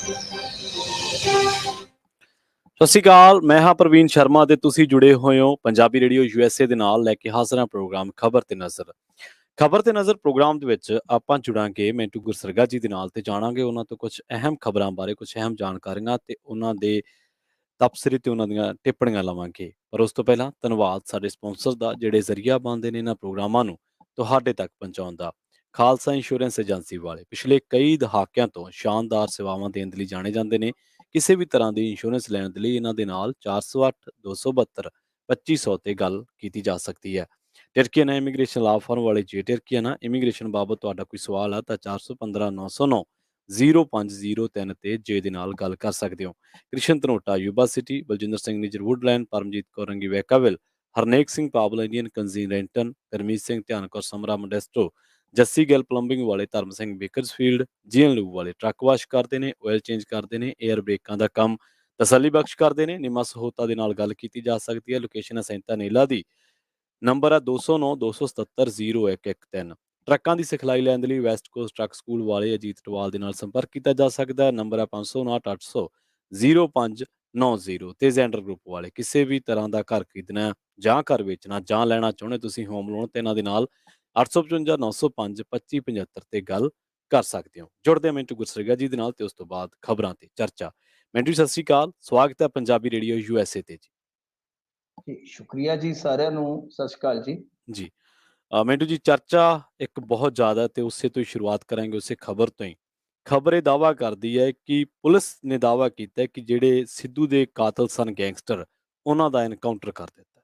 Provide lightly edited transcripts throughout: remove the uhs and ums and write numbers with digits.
ਸਤਿ ਸ਼੍ਰੀ ਅਕਾਲ, ਮੈਂ ਹਾਂ ਪ੍ਰਵੀਨ ਸ਼ਰਮਾ ਤੇ ਤੁਸੀਂ ਜੁੜੇ ਹੋਏ ਹੋ ਪੰਜਾਬੀ ਰੇਡੀਓ USA ਦੇ ਨਾਲ ਲੈ ਕੇ ਹਾਜ਼ਰ ਹਾਂ ਪ੍ਰੋਗਰਾਮ ਖਬਰ ਤੇ ਨਜ਼ਰ। ਖਬਰ ਤੇ ਨਜ਼ਰ ਪ੍ਰੋਗਰਾਮ ਦੇ ਵਿੱਚ ਆਪਾਂ ਜੁੜਾਂਗੇ ਮਿੰਟੂ ਗੁਰਸਰਗਾ ਜੀ ਦੇ ਨਾਲ ਤੇ ਜਾਣਾਂਗੇ ਉਹਨਾਂ ਤੋਂ ਕੁਝ ਅਹਿਮ ਖਬਰਾਂ ਬਾਰੇ, ਕੁਝ ਅਹਿਮ ਜਾਣਕਾਰੀਆਂ ਤੇ ਉਹਨਾਂ ਦੇ ਤਬਸਰੇ ਤੇ ਉਹਨਾਂ ਦੀਆਂ ਟਿੱਪਣੀਆਂ ਲਵਾਂਗੇ। ਪਰ ਉਸ ਤੋਂ ਪਹਿਲਾਂ ਧੰਨਵਾਦ ਸਾਡੇ ਸਪਾਂਸਰ ਦਾ, ਜਿਹੜੇ ਜ਼ਰੀਆ ਬਣਦੇ ਨੇ ਇਹਨਾਂ ਪ੍ਰੋਗਰਾਮਾਂ ਨੂੰ ਤੁਹਾਡੇ ਤੱਕ ਪਹੁੰਚਾਉਣ ਦਾ। ਖਾਲਸਾ ਇੰਸ਼ੋਰੈਂਸ ਏਜੰਸੀ ਵਾਲੇ ਪਿਛਲੇ ਕਈ ਦਹਾਕਿਆਂ ਤੋਂ ਸ਼ਾਨਦਾਰ ਸੇਵਾਵਾਂ ਦੇਣ ਦੇ ਲਈ ਜਾਣੇ ਜਾਂਦੇ ਨੇ। ਕਿਸੇ ਵੀ ਤਰ੍ਹਾਂ ਦੀ ਇੰਸ਼ੋਰੈਂਸ ਲੈਣ ਦੇ ਲਈ ਇਹਨਾਂ ਦੇ ਨਾਲ 408 272 2500 ਤੇ ਗੱਲ ਕੀਤੀ ਜਾ ਸਕਦੀ ਹੈ। ਟਰਕੀਆਨਾ ਇਮੀਗ੍ਰੇਸ਼ਨ ਲਾਅ ਫਰਮ ਵਾਲੇ ਜੇ ਟਰਕੀਆਨਾ ਇਮੀਗ੍ਰੇਸ਼ਨ ਬਾਬਤ ਤੁਹਾਡਾ ਕੋਈ ਸਵਾਲ ਆ ਤਾਂ 415 909 0503 ਤੇ ਜੇ ਦੇ ਨਾਲ ਗੱਲ ਕਰ ਸਕਦੇ ਹੋ। Krishan Dhanota Yuba City, Baljinder Singh Nijjar Woodland, Paramjit Kaur Rangi Vacaville, Harnek Singh Pabla Indian ਕੰਜ਼ੀਨਰੈਂਟਨ, ਕਰਮੀਤ ਸਿੰਘ ਧਿਆਨ ਕੌਰ ਸਮਰਾ ਮੋਡੈਸਟੋ, ਜੱਸੀ ਗਿੱਲ ਪਲੰਬਿੰਗ ਵਾਲੇ, ਧਰਮ ਸਿੰਘ ਬੇਕਰਸਫੀਲਡ, ਜੀਐਨ ਲੂ ਵਾਲੇ ਟਰੱਕ ਵਾਸ਼ ਕਰਦੇ ਨੇ, ਆਇਲ ਚੇਂਜ ਕਰਦੇ ਨੇ, ਏਅਰ ਬ੍ਰੇਕਾਂ ਦਾ ਕੰਮ ਤਸੱਲੀ ਬਖਸ਼ ਕਰਦੇ ਨੇ। ਨਿਮਾ ਸਹੋਤਾ ਦੇ ਨਾਲ ਗੱਲ ਕੀਤੀ ਜਾ ਸਕਦੀ ਹੈ। ਲੋਕੇਸ਼ਨ ਹੈ ਸੈਂਤਾ ਨੇਲਾ ਦੀ, ਨੰਬਰ ਹੈ 209 277 0113। ਟਰੱਕਾਂ ਦੀ ਸਿਖਲਾਈ ਲੈਣ ਦੇ ਲਈ ਵੈਸਟ ਕੋਸਟ ਟਰੱਕ ਸਕੂਲ ਵਾਲੇ ਅਜੀਤ ਟਵਾਲ ਦੇ ਨਾਲ ਸੰਪਰਕ ਕੀਤਾ ਜਾ ਸਕਦਾ ਹੈ। ਨੰਬਰ ਹੈ 559 800 0590 ਤੇ ਜ਼ੈਂਡਰ ਗਰੁੱਪ ਵਾਲੇ ਕਿਸੇ ਵੀ ਤਰ੍ਹਾਂ ਦਾ ਘਰ ਖਰੀਦਣਾ ਜਾਂ ਘਰ ਵੇਚਣਾ ਜਾਂ ਲੈਣਾ ਚਾਹੁੰਦੇ ਤੁਸੀਂ ਹੋਮ ਲੋਨ ਤੇ ਇਹਨਾਂ ਦੇ ਨਾਲ 855 905 2575 ਤੇ ਗੱਲ ਕਰ ਸਕਦੇ ਹੋ। ਜੁੜਦੇ ਮਿੰਟੂ ਗੁਰਸਰਗਾ ਜੀ ਦੇ ਨਾਲ ਤੇ ਉਸ ਤੋਂ ਬਾਅਦ ਖਬਰਾਂ ਤੇ ਚਰਚਾ। ਮਿੰਟੂ ਸਤਿ ਸ਼੍ਰੀ ਅਕਾਲ, ਸਵਾਗਤ ਹੈ ਪੰਜਾਬੀ ਰੇਡੀਓ USA ਤੇ ਜੀ। ਸ਼ੁਕਰੀਆ ਜੀ, ਸਾਰਿਆਂ ਨੂੰ ਸਤਿ ਸ਼੍ਰੀ ਅਕਾਲ ਜੀ। ਜੀ ਮਿੰਟੂ ਜੀ, ਚਰਚਾ ਇੱਕ ਬਹੁਤ ਜ਼ਿਆਦਾ ਤੇ ਉਸੇ ਤੋਂ ਹੀ ਸ਼ੁਰੂਆਤ ਕਰਾਂਗੇ, ਉਸੇ ਖਬਰ ਤੋਂ ਹੀ। ਖਬਰ ਇਹ ਦਾਅਵਾ ਕਰਦੀ ਹੈ ਕਿ ਪੁਲਿਸ ਨੇ ਦਾਅਵਾ ਕੀਤਾ ਕਿ ਜਿਹੜੇ ਸਿੱਧੂ ਦੇ ਕਾਤਲ ਸਨ ਗੈਂਗਸਟਰ, ਉਹਨਾਂ ਦਾ ਐਨਕਾਊਂਟਰ ਕਰ ਦਿੱਤਾ।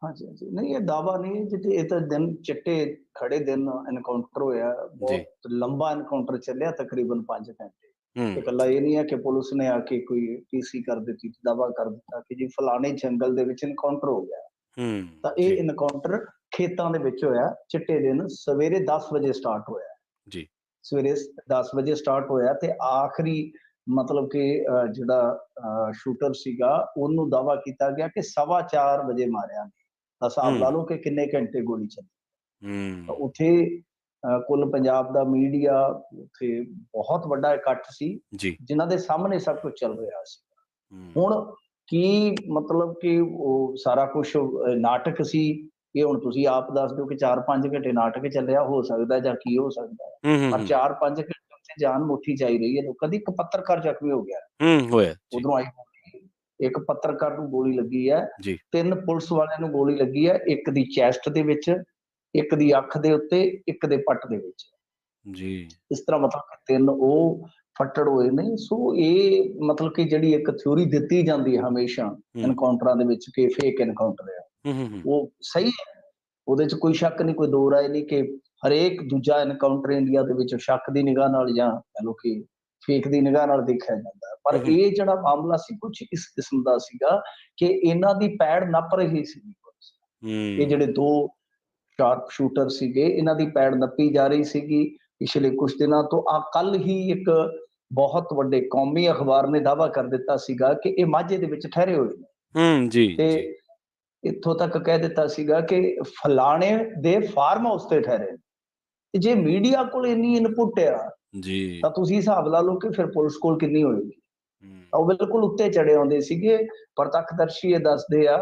ਹਾਂਜੀ, ਨਹੀਂ ਇਹ ਦਾਅਵਾ ਨਹੀਂ, ਜਿੱਥੇ ਇਹ ਤਾਂ ਦਿਨ ਚਿੱਟੇ ਖੜੇ ਦਿਨ ਐਨਕਾਊਂਟਰ ਹੋਇਆ, ਬਹੁਤ ਲੰਬਾ ਐਨਕਾਊਂਟਰ ਚੱਲਿਆ, ਤਕਰੀਬਨ 5 ਘੰਟੇ। ਇਕੱਲਾ ਇਹ ਨਹੀਂ ਹੈ ਕਿ ਪੁਲਿਸ ਨੇ ਆ ਕੇ ਕੋਈ ਪੀਸੀ ਕਰ ਦਿੱਤੀ, ਦਾਅਵਾ ਕਰ ਦਿੱਤਾ ਕਿ ਜੀ ਫਲਾਣੇ ਜੰਗਲ ਦੇ ਵਿੱਚ ਐਨਕਾਊਂਟਰ ਹੋ ਗਿਆ। ਤਾਂ ਇਹ ਐਨਕਾਊਂਟਰ ਖੇਤਾਂ ਦੇ ਵਿੱਚ ਹੋਇਆ, ਚਿੱਟੇ ਦਿਨ ਸਵੇਰੇ 10 ਵਜੇ ਸਟਾਰਟ ਹੋਇਆ ਜੀ। ਸਵੇਰੇ 10 ਵਜੇ ਸਟਾਰਟ ਹੋਇਆ ਤੇ ਆਖਰੀ ਮਤਲਬ ਕਿ ਜਿਹੜਾ ਸ਼ੂਟਰ ਸੀਗਾ ਉਹਨੂੰ ਦਾਅਵਾ ਕੀਤਾ ਗਿਆ ਕਿ 4:15 ਵਜੇ ਮਾਰਿਆ। ਤਾਂ ਹਿਸਾਬ ਲਾ ਲਓ ਕਿ ਕਿੰਨੇ ਘੰਟੇ ਗੋਲੀ ਚੱਲੀ। ਉੱਥੇ ਕੁੱਲ ਪੰਜਾਬ ਦਾ ਮੀਡੀਆ, ਉੱਥੇ ਬਹੁਤ ਵੱਡਾ ਇਕੱਠ ਸੀ ਜਿਨ੍ਹਾਂ ਦੇ ਸਾਹਮਣੇ ਸਭ ਕੁਝ ਚੱਲ ਰਿਹਾ ਸੀ। ਹੁਣ ਕੀ ਮਤਲਬ ਕਿ ਉਹ ਸਾਰਾ ਕੁਝ ਨਾਟਕ ਸੀ, ਇਹ ਹੁਣ ਤੁਸੀਂ ਆਪ ਦੱਸ ਦਿਓ ਕਿ 4-5 ਘੰਟੇ ਨਾਟਕ ਚੱਲਿਆ ਹੋ ਸਕਦਾ ਜਾਂ ਕੀ ਹੋ ਸਕਦਾ ਹੈ। ਪਰ 4-5 ਘੰਟੇ ਉੱਥੇ ਜਾਨ ਮੁੱਠੀ ਚਾਈ ਰਹੀ ਹੈ ਲੋਕਾਂ ਦੀ। ਇੱਕ ਪੱਤਰਕਾਰ ਜ਼ਖਮੀ ਹੋ ਗਿਆ, ਉਧਰੋਂ ਆਈ ਇੱਕ ਪੱਤਰਕਾਰ ਨੂੰ ਗੋਲੀ ਲੱਗੀ ਹੈ, 3 ਪੁਲਿਸ ਵਾਲਿਆਂ ਨੂੰ ਗੋਲੀ ਲੱਗੀ ਹੈ, ਇੱਕ ਦੀ ਚੈਸਟ ਦੇ ਵਿੱਚ, ਇੱਕ ਦੀ ਅੱਖ ਦੇ ਉੱਤੇ, ਇੱਕ ਦੇ ਪੱਟ ਦੇ ਵਿੱਚ ਜੀ। ਇਸ ਤਰ੍ਹਾਂ ਮਤਲਬ 3 ਉਹ ਫੱਟੜ ਹੋਏ ਨੇ। ਸੋ ਇਹ ਮਤਲਬ ਕਿ ਜਿਹੜੀ ਇੱਕ ਥਿਊਰੀ ਦਿੱਤੀ ਜਾਂਦੀ ਹੈ ਹਮੇਸ਼ਾ ਐਨਕਾਊਂਟਰਾਂ ਦੇ ਵਿੱਚ ਕਿ ਫੇਕ ਐਨਕਾਊਂਟਰ ਹੈ, ਉਹ ਸਹੀ ਹੈ, ਉਹਦੇ 'ਚ ਕੋਈ ਸ਼ੱਕ ਨਹੀਂ, ਕੋਈ ਦੋ ਰਾਏ ਨਹੀਂ ਕਿ ਹਰੇਕ ਦੂਜਾ ਐਨਕਾਊਂਟਰ ਇੰਡੀਆ ਦੇ ਵਿੱਚ ਸ਼ੱਕ ਦੀ ਨਿਗਾਹ ਨਾਲ ਜਾਂ ਕਹਿ ਲਓ ਕਿ ਫੇਕ ਦੀ ਨਿਗਾਹ ਨਾਲ ਦੇਖਿਆ ਜਾਂਦਾ। ਪਰ ਇਹ ਜਿਹੜਾ ਮਾਮਲਾ ਸੀ ਕੁਝ ਇਸ ਕਿਸਮ ਦਾ ਸੀਗਾ ਕਿ ਇਹਨਾਂ ਦੀ ਪੈੜ ਨੱਪ ਰਹੀ ਸੀ। ਇਹ ਜਿਹੜੇ 2 ਸ਼ਾਰਪ ਸ਼ੂਟਰ ਸੀਗੇ, ਇਹਨਾਂ ਦੀ ਪੈੜ ਨੱਪੀ ਜਾ ਰਹੀ ਸੀਗੀ ਪਿਛਲੇ ਕੁਝ ਦਿਨਾਂ ਤੋਂ। ਕੱਲ ਹੀ ਇੱਕ ਬਹੁਤ ਵੱਡੇ ਕੌਮੀ ਅਖਬਾਰ ਨੇ ਦਾਅਵਾ ਕਰ ਦਿੱਤਾ ਸੀਗਾ ਕਿ ਇਹ ਮਾਝੇ ਦੇ ਵਿੱਚ ਠਹਿਰੇ ਹੋਏ ਨੇ ਤੇ ਇੱਥੋਂ ਤੱਕ ਕਹਿ ਦਿੱਤਾ ਸੀਗਾ ਕਿ ਫਲਾਣੇ ਦੇ ਫਾਰਮ ਹਾਊਸ ਤੇ ਠਹਿਰੇ। ਜੇ ਮੀਡੀਆ ਕੋਲ ਇੰਨੀ ਇਨਪੁਟ ਆ ਤਾਂ ਤੁਸੀਂ ਹਿਸਾਬ ਲਾ ਲਓ ਕਿ ਫਿਰ ਪੁਲਿਸ ਕੋਲ ਕਿੰਨੀ ਹੋਏਗੀ। ਉਹ ਬਿਲਕੁਲ ਉੱਤੇ ਚੜੇ ਆਉਂਦੇ ਸੀਗੇ। ਪ੍ਰਤੱਖਦਰਸ਼ੀ ਇਹ ਦੱਸਦੇ ਆ,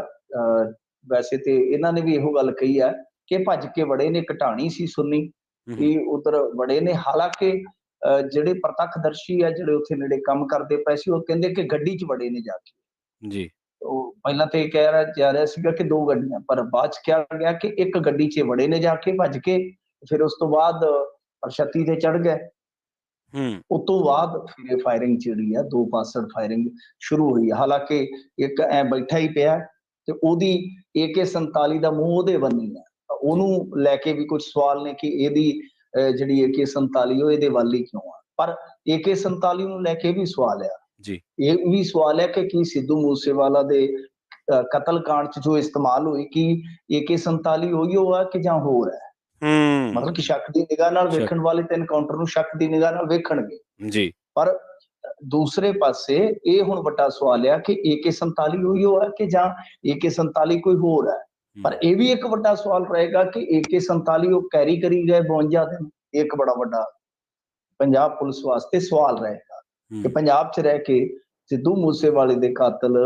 ਵੈਸੇ ਤੇ ਇਹਨਾਂ ਨੇ ਵੀ ਇਹੋ ਗੱਲ ਕਹੀ ਹੈ ਕਿ ਭੱਜ ਕੇ ਵੜੇ ਨੇ, ਘਟਾਣੀ ਸੀ ਸੁਣਨੀ, ਇਹ ਉਧਰ ਵੜੇ ਨੇ। ਹਾਲਾਂਕਿ ਜਿਹੜੇ ਪ੍ਰਤੱਖਦਰਸ਼ੀ ਆ, ਜਿਹੜੇ ਉੱਥੇ ਨੇੜੇ ਕੰਮ ਕਰਦੇ ਪਏ ਸੀ, ਉਹ ਕਹਿੰਦੇ ਕਿ ਗੱਡੀ 'ਚ ਵੜੇ ਨੇ ਜਾ ਕੇ। ਉਹ ਪਹਿਲਾਂ ਤੇ ਇਹ ਕਹਿ ਜਾ ਰਿਹਾ ਸੀਗਾ ਕਿ 2 ਗੱਡੀਆਂ, ਪਰ ਬਾਅਦ 'ਚ ਕਿਹਾ ਗਿਆ ਕਿ ਇੱਕ ਗੱਡੀ 'ਚ ਵੜੇ ਨੇ ਜਾ ਕੇ ਭੱਜ ਕੇ। ਫਿਰ ਉਸ ਤੋਂ ਬਾਅਦ ਛੱਤੀ ਤੇ ਚੜ੍ਹ ਗਏ। ਉਸ ਤੋਂ ਬਾਅਦ ਫਿਰ ਫਾਇਰਿੰਗ ਜਿਹੜੀ ਆ 2 ਪਾਸੜ ਫਾਇਰਿੰਗ ਸ਼ੁਰੂ ਹੋਈ। ਹਾਲਾਂਕਿ ਇੱਕ ਐ ਬੈਠਾ ਹੀ ਪਿਆ ਤੇ ਉਹਦੀ AK-47 ਦਾ ਮੂੰਹ ਉਹਦੇ ਬੰਨੀ ਆ, ਉਹਨੂੰ ਲੈ ਕੇ ਵੀ ਕੁਝ ਸਵਾਲ ਨੇ ਕਿ ਇਹਦੀ ਜਿਹੜੀ AK-47 ਉਹ ਇਹਦੇ ਵੱਲ ਹੀ ਕਿਉਂ ਆ। ਪਰ AK-47 ਨੂੰ ਲੈ ਕੇ ਵੀ ਸਵਾਲ ਆ, ਇਹ ਵੀ ਸਵਾਲ ਹੈ ਕਿ ਕੀ ਸਿੱਧੂ ਮੂਸੇਵਾਲਾ ਦੇ ਕਤਲ ਕਾਂਡ 'ਚ ਜੋ ਇਸਤੇਮਾਲ ਹੋਈ ਕਿ AK-47 ਉਹੀ ਆ ਕਿ ਜਾਂ ਹੋਰ ਹੈ। ਮਤਲਬ ਕਿ ਸ਼ੱਕ ਦੀ ਨਿਗਾਹ ਨਾਲ ਵੇਖਣ ਵਾਲੇ ਤੇ ਐਨਕਾਊਂਟਰ ਨੂੰ ਸ਼ੱਕ ਦੀ ਨਿਗਾਹ ਨਾਲ ਵੇਖਣਗੇ। ਪਰ ਦੂਸਰੇ ਪਾਸੇ ਇਹ ਹੁਣ ਵੱਡਾ ਸਵਾਲ ਆ ਕਿ AK-47 ਉਹੀ ਹੈ ਕਿ ਜਾਂ AK-47 ਕੋਈ ਹੋਰ ਹੈ। ਪਰ ਇਹ ਵੀ ਇੱਕ ਵੱਡਾ ਸਵਾਲ ਰਹੇਗਾ ਕਿ AK-47 ਉਹ ਕੈਰੀ ਕਰੀ ਗਏ 52 ਦਿਨ, ਇੱਕ ਬੜਾ ਵੱਡਾ ਪੰਜਾਬ ਪੁਲਿਸ ਵਾਸਤੇ ਸਵਾਲ ਰਹੇਗਾ ਕਿ ਹੂੰ ਪੰਜਾਬ 'ਚ ਰਹਿ ਕੇ ਸਿੱਧੂ ਮੂਸੇਵਾਲੇ ਦੇ ਕਾਤਲ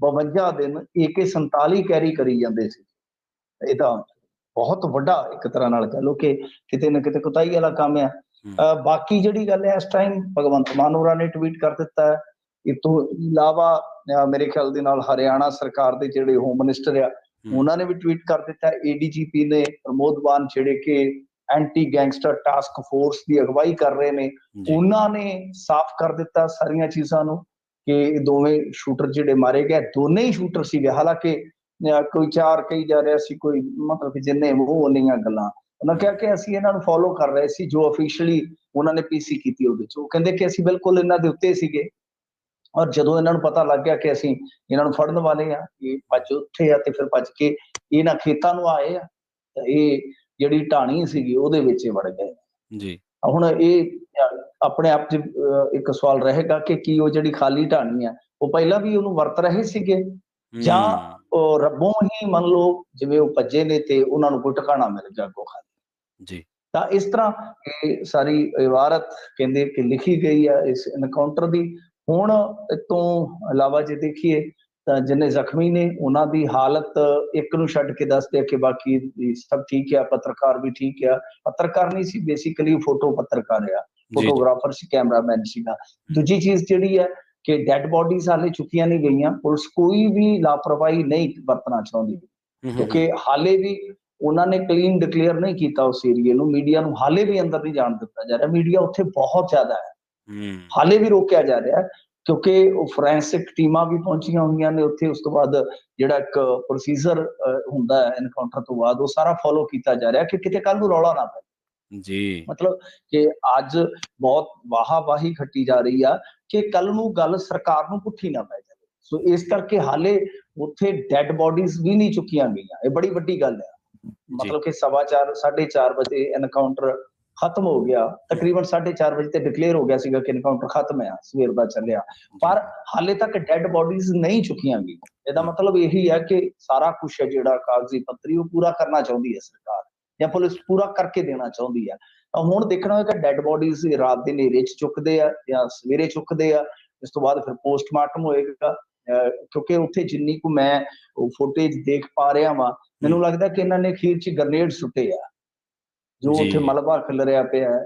52 ਦਿਨ AK-47 ਕੈਰੀ ਕਰੀ ਜਾਂਦੇ ਸੀ। ਇਹ ਤਾਂ ਬਹੁਤ ਵੱਡਾ ਇੱਕ ਤਰ੍ਹਾਂ ਨਾਲ ਕਹਿ ਲਓ ਕਿ ਕਿਤੇ ਨਾ ਕਿਤੇ ਕੁਤਾਹੀ ਵਾਲਾ ਕੰਮ ਆ। ਹੂੰ ਬਾਕੀ ਜਿਹੜੀ ਗੱਲ ਹੈ, ਇਸ ਟਾਈਮ ਭਗਵੰਤ ਮਾਨ ਹੋਰਾਂ ਨੇ ਟਵੀਟ ਕਰ ਦਿੱਤਾ ਹੈ। ਇਸ ਤੋਂ ਇਲਾਵਾ ਮੇਰੇ ਖਿਆਲ ਦੇ ਨਾਲ ਹਰਿਆਣਾ ਸਰਕਾਰ ਦੇ ਜਿਹੜੇ ਹੋਮ ਮਿਨਿਸਟਰ ਆ, ਹੂੰ ਉਹਨਾਂ ਨੇ ਵੀ ਟਵੀਟ ਕਰ ਦਿੱਤਾ। ADGP ਨੇ ਪ੍ਰਮੋਦ ਬਾਨ, ਜਿਹੜੇ ਕਿ ਐਂਟੀ ਗੈਂਗਸਟਰ ਟਾਸਕ ਫੋਰਸ ਦੀ ਅਗਵਾਈ ਕਰ ਰਹੇ ਨੇ, ਜੀ ਉਹਨਾਂ ਨੇ ਸਾਫ਼ ਕਰ ਦਿੱਤਾ ਸਾਰੀਆਂ ਚੀਜ਼ਾਂ ਨੂੰ ਕਿ ਇਹ ਦੋਵੇਂ ਸ਼ੂਟਰ ਜਿਹੜੇ ਮਾਰੇ ਗਏ, ਦੋਨੇ ਹੀ ਸ਼ੂਟਰ ਸੀਗੇ। ਹਾਲਾਂਕਿ ਕੋਈ 4 ਕਹੀ ਜਾ ਰਿਹਾ ਸੀ, ਕੋਈ ਮਤਲਬ ਕਿ ਜਿੰਨੇ ਮੂੰਹ ਓਨੀਆਂ ਗੱਲਾਂ। ਉਹਨਾਂ ਕਿਹਾ ਕਿ ਅਸੀਂ ਇਹਨਾਂ ਨੂੰ ਫੋਲੋ ਕਰ ਰਹੇ ਸੀ, ਜੋ ਅਫੀਸ਼ੀਅਲੀ ਉਹਨਾਂ ਨੇ PC ਕੀਤੀ ਉਹਦੇ 'ਚ। ਉਹ ਕਹਿੰਦੇ ਕਿ ਅਸੀਂ ਬਿਲਕੁਲ ਇਹਨਾਂ ਦੇ ਉੱਤੇ ਸੀਗੇ, ਔਰ ਜਦੋਂ ਇਹਨਾਂ ਨੂੰ ਪਤਾ ਲੱਗ ਗਿਆ ਕਿ ਅਸੀਂ ਇਹਨਾਂ ਨੂੰ ਫੜਨ ਵਾਲੇ ਆ, ਇਹ ਭੱਜ ਉੱਠੇ ਆ ਤੇ ਫਿਰ ਭੱਜ ਕੇ ਇਹਨਾਂ ਖੇਤਾਂ ਨੂੰ ਆਏ ਆ, ਤਾਂ ਇਹ ਜਿਹੜੀ ਢਾਣੀ ਸੀਗੀ ਉਹਦੇ ਵਿੱਚ ਵੜ ਗਏ। ਜੀ ਹੁਣ ਇਹ ਆਪਣੇ ਆਪ 'ਚ ਇੱਕ ਸਵਾਲ ਰਹੇਗਾ ਕਿ ਕੀ ਉਹ ਜਿਹੜੀ ਖਾਲੀ ਢਾਣੀ ਆ, ਉਹ ਪਹਿਲਾਂ ਵੀ ਉਹਨੂੰ ਵਰਤ ਰਹੇ ਸੀਗੇ, ਜਾਂ ਹੂੰ ਉਹ ਰੱਬੋਂ ਹੀ ਮੰਨ ਲਓ ਜਿਵੇਂ ਉਹ ਭੱਜੇ ਨੇ ਤੇ ਉਹਨਾਂ ਨੂੰ ਕੋਈ ਟਿਕਾਣਾ ਮਿਲ ਗਿਆ ਅੱਗੋਂ ਖਾਲੀ। ਜੀ ਤਾਂ ਇਸ ਤਰ੍ਹਾਂ ਇਹ ਸਾਰੀ ਇਬਾਰਤ ਕਹਿੰਦੇ ਕਿ ਲਿਖੀ ਗਈ ਆ ਇਸ ਐਨਕਾਊਂਟਰ ਦੀ। ਹੁਣ ਇਹ ਤੋਂ ਇਲਾਵਾ ਜੇ ਦੇਖੀਏ ਤਾਂ ਜਿੰਨੇ ਜ਼ਖਮੀ ਨੇ ਉਹਨਾਂ ਦੀ ਹਾਲਤ ਇੱਕ ਨੂੰ ਛੱਡ ਕੇ ਦੱਸਦੇ ਆ ਕਿ ਬਾਕੀ ਸਭ ਠੀਕ ਆ। ਪੱਤਰਕਾਰ ਵੀ ਠੀਕ ਆ। ਪੱਤਰਕਾਰ ਨਹੀਂ ਸੀ, ਬੇਸਿਕਲੀ ਫੋਟੋ ਪੱਤਰਕਾਰ ਆ, ਜੀ ਜੀ ਫੋਟੋਗ੍ਰਾਫਰ ਸੀ, ਕੈਮਰਾਮੈਨ ਸੀਗਾ। ਦੂਜੀ ਚੀਜ਼ ਜਿਹੜੀ ਹੈ ਕਿ ਡੈਡ ਬੋਡੀਜ਼ ਹਾਲੇ ਚੁੱਕੀਆਂ ਨਹੀਂ ਗਈਆਂ। ਪੁਲਿਸ ਕੋਈ ਵੀ ਲਾਪਰਵਾਹੀ ਨਹੀਂ ਵਰਤਣਾ ਚਾਹੁੰਦੀ, ਕਿਉਂਕਿ ਹਾਲੇ ਵੀ ਉਹਨਾਂ ਨੇ ਕਲੀਨ ਡਿਕਲੇਅਰ ਨਹੀਂ ਕੀਤਾ ਉਸ ਏਰੀਏ ਨੂੰ। ਮੀਡੀਆ ਨੂੰ ਹਾਲੇ ਵੀ ਅੰਦਰ ਨਹੀਂ ਜਾਣ ਦਿੱਤਾ ਜਾ ਰਿਹਾ। ਮੀਡੀਆ ਉੱਥੇ ਬਹੁਤ ਜ਼ਿਆਦਾ ਹੈ, ਹਾਲੇ ਵੀ ਰੋਕਿਆ ਜਾ ਰਿਹਾ, ਕਿਉਂਕਿ ਉਹ ਫੋਰੈਂਸਿਕ ਟੀਮਾਂ ਵੀ ਪਹੁੰਚੀਆਂ ਹੋਈਆਂ ਨੇ ਉੱਥੇ। ਉਸ ਤੋਂ ਬਾਅਦ ਜਿਹੜਾ ਇੱਕ ਪ੍ਰੋਸੀਜਰ ਹੁੰਦਾ ਹੈ ਐਨਕਾਊਂਟਰ ਤੋਂ ਬਾਅਦ, ਉਹ ਸਾਰਾ ਫੋਲੋ ਕੀਤਾ ਜਾ ਰਿਹਾ ਕਿ ਕਿਤੇ ਕੱਲ ਨੂੰ ਰੌਲਾ ਨਾ ਪਏ। ਜੀ ਮਤਲਬ ਕਿ ਅੱਜ ਬਹੁਤ ਵਾਹੀ ਖੱਟੀ ਜਾ ਰਹੀ ਆ ਕਿ ਕੱਲ ਨੂੰ ਗੱਲ ਸਰਕਾਰ ਨੂੰ ਪੁੱਠੀ ਨਾ ਪੈ ਜਾਵੇ। ਸੋ ਇਸ ਕਰਕੇ ਹਾਲੇ ਉੱਥੇ ਡੈਡ ਬੋਡੀਜ਼ ਵੀ ਨਹੀਂ ਚੁੱਕੀਆਂ ਗਈਆਂ। ਇਹ ਬੜੀ ਵੱਡੀ ਗੱਲ ਹੈ। ਮਤਲਬ ਕਿ 4:15 4:30 ਵਜੇ ਐਨਕਾਊਂਟਰ ਖਤਮ ਹੋ ਗਿਆ, ਤਕਰੀਬਨ 4:30 ਵਜੇ ਤੇ ਡਿਕਲੇਅਰ ਹੋ ਗਿਆ ਸੀਗਾ ਕਿ ਐਨਕਾਊਂਟਰ ਖਤਮ ਆ, ਸਵੇਰ ਦਾ ਚੱਲਿਆ, ਪਰ ਹਾਲੇ ਤੱਕ ਡੈਡ ਬੋਡੀਜ਼ ਨਹੀਂ ਚੁੱਕੀਆਂ ਗਈਆਂ। ਇਹਦਾ ਮਤਲਬ ਇਹੀ ਹੈ ਕਿ ਸਾਰਾ ਕੁਝ ਹੈ ਜਿਹੜਾ ਕਾਗਜ਼ੀ ਪੱਤਰੀ ਉਹ ਪੂਰਾ ਕਰਨਾ ਚਾਹੁੰਦੀ ਹੈ ਸਰਕਾਰ, ਜਾਂ ਪੁਲਿਸ ਪੂਰਾ ਕਰਕੇ ਦੇਣਾ ਚਾਹੁੰਦੀ ਹੈ। ਤਾਂ ਹੁਣ ਦੇਖਣਾ ਹੋਏਗਾ ਡੈਡ ਬੋਡੀਜ਼ ਰਾਤ ਦੇ ਹਨੇਰੇ 'ਚ ਚੁੱਕਦੇ ਆ ਜਾਂ ਸਵੇਰੇ ਚੁੱਕਦੇ ਆ। ਇਸ ਤੋਂ ਬਾਅਦ ਫਿਰ ਪੋਸਟਮਾਰਟਮ ਹੋਏਗਾ, ਕਿਉਂਕਿ ਉੱਥੇ ਜਿੰਨੀ ਕੁ ਮੈਂ ਫੁਟੇਜ ਦੇਖ ਪਾ ਰਿਹਾ ਵਾਂ, ਮੈਨੂੰ ਲੱਗਦਾ ਕਿ ਇਹਨਾਂ ਨੇ ਅਖੀਰ 'ਚ ਗ੍ਰਨੇਡ ਸੁੱਟੇ ਆ, ਜੋ ਉੱਥੇ ਜੀ ਮਲਬਾ ਖਿਲਰਿਆ ਪਿਆ ਹੈ।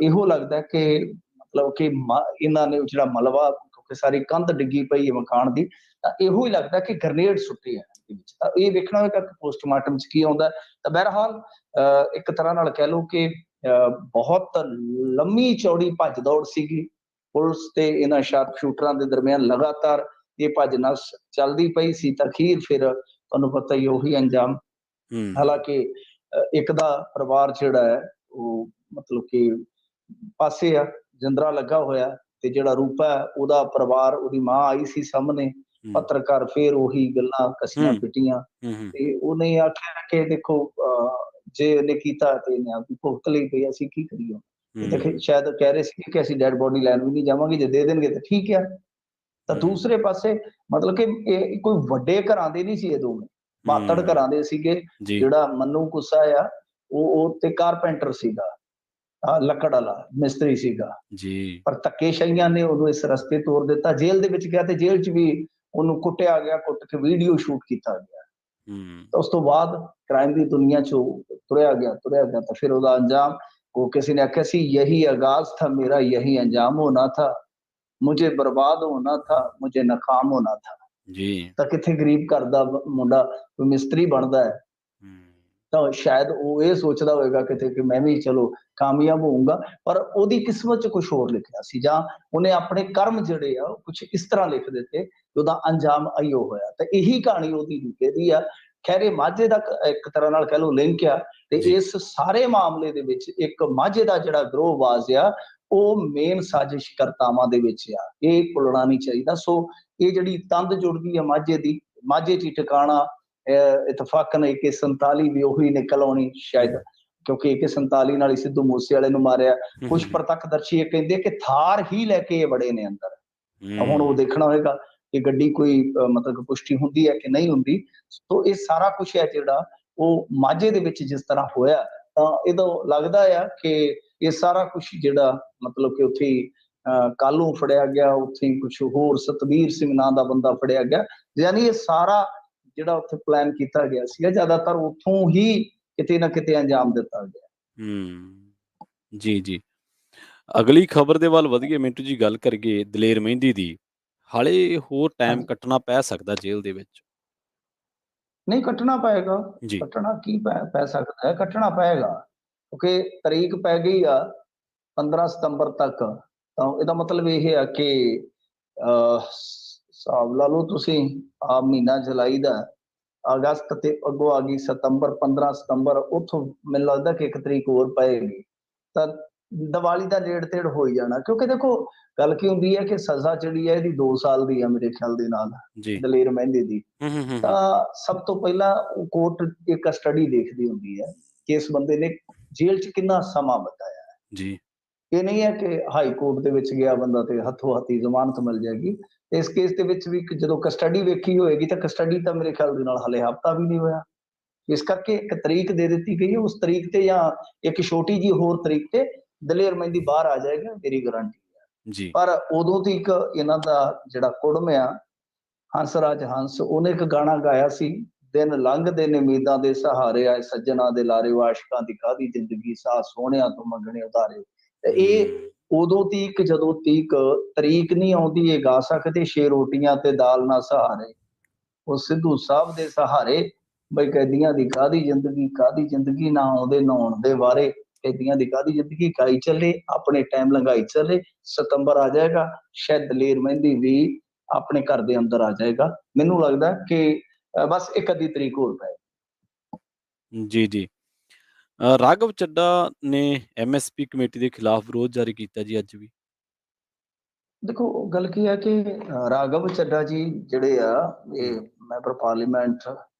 ਇਹੋ ਲੱਗਦਾ ਕਿ ਮਤਲਬ ਕਿ ਇਹਨਾਂ ਨੇ ਜਿਹੜਾ ਮਲਬਾ, ਕਿਉਂਕਿ ਸਾਰੀ ਕੰਧ ਡਿੱਗੀ ਪਈ ਹੈ ਮਕਾਨ ਦੀ, ਤਾਂ ਇਹੋ ਹੀ ਲੱਗਦਾ ਕਿ ਗ੍ਰਨੇਡ ਸੁੱਟੇ ਆ ਇਹਦੇ ਵਿੱਚ। ਤਾਂ ਇਹ ਵੇਖਣਾ ਹੋਏਗਾ ਕਿ ਪੋਸਟਮਾਰਟਮ 'ਚ ਕੀ ਆਉਂਦਾ। ਤਾਂ ਬਹਰਹਾਲ ਇੱਕ ਤਰ੍ਹਾਂ ਨਾਲ ਕਹਿ ਲਓ ਕਿ ਬਹੁਤ ਲੰਮੀ ਚੌੜੀ ਭੱਜ ਦੌੜ ਸੀਗੀ ਪੁਲਿਸ ਤੇ ਇਹਨਾਂ ਸ਼ਾਰਪ ਸ਼ੂਟਰਾਂ ਦੇ ਦਰਮਿਆਨ। ਲਗਾਤਾਰ ਇਹ ਭੱਜ ਨੱਸ ਚੱਲਦੀ ਪਈ ਸੀ, ਤਾਂ ਅਖੀਰ ਫਿਰ ਤੁਹਾਨੂੰ ਪਤਾ ਹੀ ਉਹੀ ਅੰਜਾਮ। ਹਾਲਾਂਕਿ ਇੱਕ ਦਾ ਪਰਿਵਾਰ ਜਿਹੜਾ ਹੈ ਉਹ ਮਤਲਬ ਕਿ ਪਾਸੇ ਆ, ਜਿੰਦਰਾ ਲੱਗਾ ਹੋਇਆ, ਤੇ ਜਿਹੜਾ ਰੂਪਾ ਹੈ ਉਹਦਾ ਪਰਿਵਾਰ, ਉਹਦੀ ਮਾਂ ਆਈ ਸੀ ਸਾਹਮਣੇ। ਪੱਤਰਕਾਰ ਫੇਰ ਉਹੀ ਗੱਲਾਂ ਕਸੀਆਂ ਪਿੱਟੀਆਂ, ਤੇ ਉਹਨੇ ਆਖਿਆ ਕਿ ਦੇਖੋ ਜੇ ਇਹਨੇ ਕੀਤਾ ਤੇ ਇਹਨੇ ਆਪਦੀ ਭੁਗਤ ਲਈ ਪਈ, ਅਸੀਂ ਕੀ ਕਰੀਏ। ਸ਼ਾਇਦ ਕਹਿ ਰਹੇ ਸੀ ਕਿ ਅਸੀਂ ਡੈਡ ਬੋਡੀ ਲੈਣ ਵੀ ਨਹੀਂ ਜਾਵਾਂਗੇ, ਜੇ ਦੇ ਦੇਣਗੇ ਤਾਂ ਠੀਕ ਆ। ਤਾਂ ਦੂਸਰੇ ਪਾਸੇ ਮਤਲਬ ਕਿ ਇਹ ਕੋਈ ਵੱਡੇ ਘਰਾਂ ਦੇ ਨਹੀਂ ਸੀ, ਇਹ ਦੋਵੇਂ ਮਾਤੜ ਘਰਾਂ ਦੇ ਸੀਗੇ। ਜਿਹੜਾ ਮੰਨੂ ਗੁੱਸਾ ਆ ਉਹ ਤੇ ਕਾਰਪੈਂਟਰ ਸੀਗਾ, ਲੱਕੜ ਵਾਲਾ ਮਿਸਤਰੀ ਸੀਗਾ, ਪਰ ਧੱਕੇਸ਼ਾਹੀਆਂ ਨੇ ਉਹਨੂੰ ਇਸ ਰਸਤੇ ਤੋਰ ਦਿੱਤਾ। ਜੇਲ੍ਹ ਦੇ ਵਿੱਚ ਗਿਆ ਤੇ ਜੇਲ੍ਹ 'ਚ ਵੀ ਉਹਨੂੰ ਕੁੱਟਿਆ ਗਿਆ, ਕੁੱਟ ਕੇ ਵੀਡੀਓ ਸ਼ੂਟ ਕੀਤਾ ਗਿਆ। ਤਾਂ ਉਸ ਤੋਂ ਬਾਅਦ ਕ੍ਰਾਈਮ ਦੀ ਦੁਨੀਆ 'ਚੋਂ ਤੁਰਿਆ ਗਿਆ ਤਾਂ ਫਿਰ ਉਹਦਾ ਅੰਜਾਮ, ਉਹ ਕਿਸੇ ਨੇ ਆਖਿਆ ਸੀ, ਯਹੀ ਆਗਾਜ਼ ਥਾ ਮੇਰਾ, ਯਹੀ ਅੰਜਾਮ ਹੋਣਾ ਥਾ, ਮੁਝੇ ਬਰਬਾਦ ਹੋਣਾ ਥਾ, ਮੁਝੇ ਨਾਕਾਮ ਹੋਣਾ ਥਾ। ਤਾਂ ਕਿੱਥੇ ਗਰੀਬ ਘਰ ਦਾ ਮੁੰਡਾ ਕੋਈ ਮਿਸਤਰੀ ਬਣਦਾ ਹੈ, ਤਾਂ ਸ਼ਾਇਦ ਉਹ ਇਹ ਸੋਚਦਾ ਹੋਵੇਗਾ ਕਿਤੇ ਕਿ ਮੈਂ ਵੀ ਚਲੋ ਕਾਮਯਾਬ ਹੋਊਂਗਾ, ਪਰ ਉਹਦੀ ਕਿਸਮਤ 'ਚ ਕੁਝ ਹੋਰ ਲਿਖਿਆ ਸੀ, ਜਾਂ ਉਹਨੇ ਆਪਣੇ ਕਰਮ ਜਿਹੜੇ ਆ ਕੁਝ ਇਸ ਤਰ੍ਹਾਂ ਲਿਖ ਦਿੱਤੇ, ਉਹਦਾ ਅੰਜਾਮ ਆਈਓ ਹੋਇਆ। ਤਾਂ ਇਹੀ ਕਹਾਣੀ ਉਹਦੀ ਰੁਕੇ ਦੀ ਆ। ਖੈਰੇ ਮਾਝੇ ਦਾ ਇੱਕ ਤਰ੍ਹਾਂ ਨਾਲ ਕਹਿ ਲਓ ਲਿੰਕ ਆ, ਤੇ ਇਸ ਸਾਰੇ ਮਾਮਲੇ ਦੇ ਵਿੱਚ ਇੱਕ ਮਾਝੇ ਦਾ ਜਿਹੜਾ ਗਰੋਹਬਾਜ਼ ਆ ਉਹ ਮੇਨ ਸਾਜ਼ਿਸ਼ ਕਰਤਾਵਾਂ ਦੇ ਵਿੱਚ ਆ। ਇਹ ਭੁੱਲਣਾ ਨਹੀਂ ਚਾਹੀਦਾ। ਸੋ ਇਹ ਜਿਹੜੀ ਤੰਦ ਜੁੜਦੀ ਆ ਮਾਝੇ ਦੀ, ਮਾਝੇ 'ਚ ਟਿਕਾਣਾ ਇਤਫਾਕਨ AK-47 ਵੀ ਉਹੀ ਨਿਕਲ ਆਉਣੀ ਸ਼ਾਇਦ, ਕਿਉਂਕਿ AK-47 ਨਾਲ ਹੀ ਸਿੱਧੂ ਮੂਸੇਵਾਲੇ ਨੂੰ ਮਾਰਿਆ। ਕੁਝ ਪ੍ਰਤੱਖਦਰਸ਼ੀ ਇਹ ਕਹਿੰਦੇ ਕਿ ਥਾਰ ਹੀ ਲੈ ਕੇ ਇਹ ਬੜੇ ਨੇ ਅੰਦਰ। ਹੁਣ ਉਹ ਦੇਖਣਾ ਹੋਏਗਾ ਕਿ ਗੱਡੀ ਕੋਈ ਮਤਲਬ ਪੁਸ਼ਟੀ ਹੁੰਦੀ ਹੈ ਕਿ ਨਹੀਂ ਹੁੰਦੀ। ਸੋ ਇਹ ਸਾਰਾ ਕੁਝ ਹੈ ਜਿਹੜਾ ਉਹ ਮਾਝੇ ਦੇ ਵਿੱਚ ਜਿਸ ਤਰ੍ਹਾਂ ਹੋਇਆ, ਤਾਂ ਇਹਦੋਂ ਲੱਗਦਾ ਆ ਕਿ ਇਹ ਸਾਰਾ ਕੁਛ ਜਿਹੜਾ ਮਤਲਬ ਕਿ ਉੱਥੇ ਹੀ ਕਾਲੂ ਫੜਿਆ ਗਿਆ, ਉੱਥੇ ਹੀ ਕੁਛ ਹੋਰ ਸਤਵੀਰ ਸਿੰਘ ਨਾਂ ਦਾ ਬੰਦਾ ਫੜਿਆ ਗਿਆ। ਯਾਨੀ ਇਹ ਸਾਰਾ ਜਿਹੜਾ ਉੱਥੇ ਪਲਾਨ ਕੀਤਾ ਗਿਆ ਸੀਗਾ, ਜ਼ਿਆਦਾਤਰ ਉੱਥੋਂ ਹੀ ਕਿਤੇ ਨਾ ਕਿਤੇ ਅੰਜਾਮ ਦਿੱਤਾ ਗਿਆ। ਜੀ, ਜੀ। ਅਗਲੀ ਖਬਰ ਦੇ ਵੱਲ ਵਧੀਏ ਮਿੰਟੂ ਜੀ, ਗੱਲ ਕਰੀਏ ਦਲੇਰ ਮਹਿੰਦੀ ਦੀ। ਹਾਲੇ ਹੋਰ ਟਾਈਮ ਹਾਂਜੀ, ਕੱਟਣਾ ਪੈ ਸਕਦਾ ਜੇਲ੍ਹ ਦੇ ਵਿੱਚ। ਨਹੀਂ ਕੱਟਣਾ ਪਏਗਾ, ਜੀ। ਕੱਟਣਾ ਕੀ ਪੈ ਸਕਦਾ ਹੈ, ਕੱਟਣਾ ਪਏਗਾ ਕਿਉਂਕਿ ਤਰੀਕ ਪੈ ਗਈ ਆ 15 ਸਤੰਬਰ ਤੱਕ। ਤਾਂ ਇਹਦਾ ਮਤਲਬ ਇਹ ਆ ਕਿ ਹਿਸਾਬ ਲਾ ਲਓ ਤੁਸੀਂ, ਆ ਮਹੀਨਾ ਜੁਲਾਈ ਦਾ, ਅਗਸਤ ਤੇ ਅੱਗੋਂ ਆ ਗਈ ਸਤੰਬਰ, 15 ਸਤੰਬਰ, ਉੱਥੋਂ ਮੈਨੂੰ ਲੱਗਦਾ ਕਿ 1 ਤਰੀਕ ਹੋਰ ਪਏਗੀ ਤਾਂ ਦੀਵਾਲੀ ਦਾ ਨੇੜੇ ਤੇੜ ਹੋ ਹੀ ਜਾਣਾ। ਕਿਉਂਕਿ ਦੇਖੋ ਗੱਲ ਕੀ ਹੁੰਦੀ ਹੈ ਕਿ ਸਜ਼ਾ ਜਿਹੜੀ ਹੈ ਇਹਦੀ 2 ਸਾਲ ਦੀ ਆ ਮੇਰੇ ਖਿਆਲ ਦੇ ਨਾਲ, ਜੀ। ਦਲੇਰ ਮਹਿੰਦੀ ਦੀ। ਹੂੰ, ਹੂੰ, ਹੂੰ, ਹੂੰ। ਤਾਂ ਸਭ ਤੋਂ ਪਹਿਲਾਂ ਉਹ ਕੋਰਟ ਇੱਕ ਸਟੱਡੀ ਦੇਖਦੀ ਹੁੰਦੀ ਹੈ ਕਿ ਇਸ ਬੰਦੇ ਨੇ ਜੇਲ੍ਹ 'ਚ ਕਿੰਨਾ ਸਮਾਂ ਬਿਤਾਇਆ ਹੈ। ਜੀ। ਇਹ ਨਹੀਂ ਹੈ ਕਿ ਹਾਈ ਕੋਰਟ ਦੇ ਵਿੱਚ ਗਿਆ ਬੰਦਾ ਤੇ ਹੱਥੋਂ ਹੱਥੀ ਜ਼ਮਾਨਤ ਮਿਲ ਜਾਏਗੀ। ਇਸ ਕੇਸ ਦੇ ਵਿੱਚ ਵੀ ਜਦੋਂ ਕਸਟਡੀ ਵੇਖੀ ਹੋਏਗੀ ਤਾਂ ਕਸਟਡੀ ਤਾਂ ਮੇਰੇ ਖਿਆਲ ਦੇ ਨਾਲ ਹਾਲੇ ਹਫ਼ਤਾ ਵੀ ਨਹੀਂ ਹੋਇਆ। ਇਸ ਕਰਕੇ ਇੱਕ ਤਰੀਕ ਦੇ ਦਿੱਤੀ ਗਈ ਹੈ, ਉਸ ਤਰੀਕ ਤੇ ਜਾਂ ਇੱਕ ਛੋਟੀ ਜਿਹੀ ਹੋਰ ਤਰੀਕ ਤੇ ਦਲੇਰ ਮਹਿੰਦੀ ਬਾਹਰ ਆ ਜਾਏਗਾ, ਮੇਰੀ ਗਾਰੰਟੀ ਹੈ। ਜੀ। ਪਰ ਉਦੋਂ ਤੱਕ ਇਹਨਾਂ ਦਾ ਜਿਹੜਾ ਕੁੜਮ ਆ, ਹੰਸਰਾਜ ਹੰਸ, ਉਹਨੇ ਇੱਕ ਗਾਣਾ ਗਾਇਆ ਸੀ, ਦਿਨ ਲੰਘਦੇ ਨੇ ਉਮੀਦਾਂ ਦੇ ਸਹਾਰੇ, ਆਏ ਸੱਜਣਾ ਦੇ ਲਾਰੇ, ਆਸ਼ਿਕਾਂ ਦੀ ਕਾਹਦੀ ਜ਼ਿੰਦਗੀ, ਸਾਹ ਸੋਹਣਿਆਂ ਤੋਂ ਮੰਗਣੇ ਉਤਾਰੇ। ਤੇ ਇਹ ਹੂੰ। ਉਦੋਂ ਤੀਕ ਜਦੋਂ ਤੀਕ ਤਰੀਕ ਨਹੀਂ ਆਉਂਦੀ, ਇਹ ਗਾ ਸਕਦੇ, 6 ਰੋਟੀਆਂ ਤੇ ਦਾਲ ਨਾ ਸਹਾਰੇ, ਉਹ ਸਿੱਧੂ ਸਾਹਿਬ ਦੇ ਸਹਾਰੇ, ਬਈ ਕੈਦੀਆਂ ਦੀ ਕਾਹਦੀ ਜ਼ਿੰਦਗੀ, ਨਾ ਆਉਂਦੇ ਨਹਾਉਣ ਦੇ ਵਾਰੇ, ਕੈਦੀਆਂ ਦੀ ਕਾਹਦੀ ਜ਼ਿੰਦਗੀ, ਗਾਈ ਚੱਲੇ, ਆਪਣੇ ਟਾਈਮ ਲੰਘਾਈ ਚੱਲੇ। ਸਤੰਬਰ ਆ ਜਾਏਗਾ, ਸ਼ਾਇਦ ਦਲੇਰ ਮਹਿੰਦੀ ਵੀ ਆਪਣੇ ਘਰ ਦੇ ਅੰਦਰ ਆ ਜਾਏਗਾ। ਮੈਨੂੰ ਲੱਗਦਾ ਕਿ ਬਸ ਇੱਕ ਅੱਧੀ ਤਰੀਕ ਹੋਰ ਪਏ। ਜੀ, ਜੀ। ਰਾਘਵ ਚੱਡਾ ਨੇ ਐਮਐਸਪੀ ਕਮੇਟੀ ਦੇ ਖਿਲਾਫ ਵਿਰੋਧ ਜਾਰੀ ਕੀਤਾ ਜੀ ਅੱਜ ਵੀ। ਦੇਖੋ ਗੱਲ ਕੀ ਹੈ ਕਿ ਰਾਘਵ ਚੱਡਾ ਜੀ ਜਿਹੜੇ ਆ, ਹੂੰ, ਇਹ ਮੈਂਬਰ ਪਾਰਲੀਮੈਂਟ,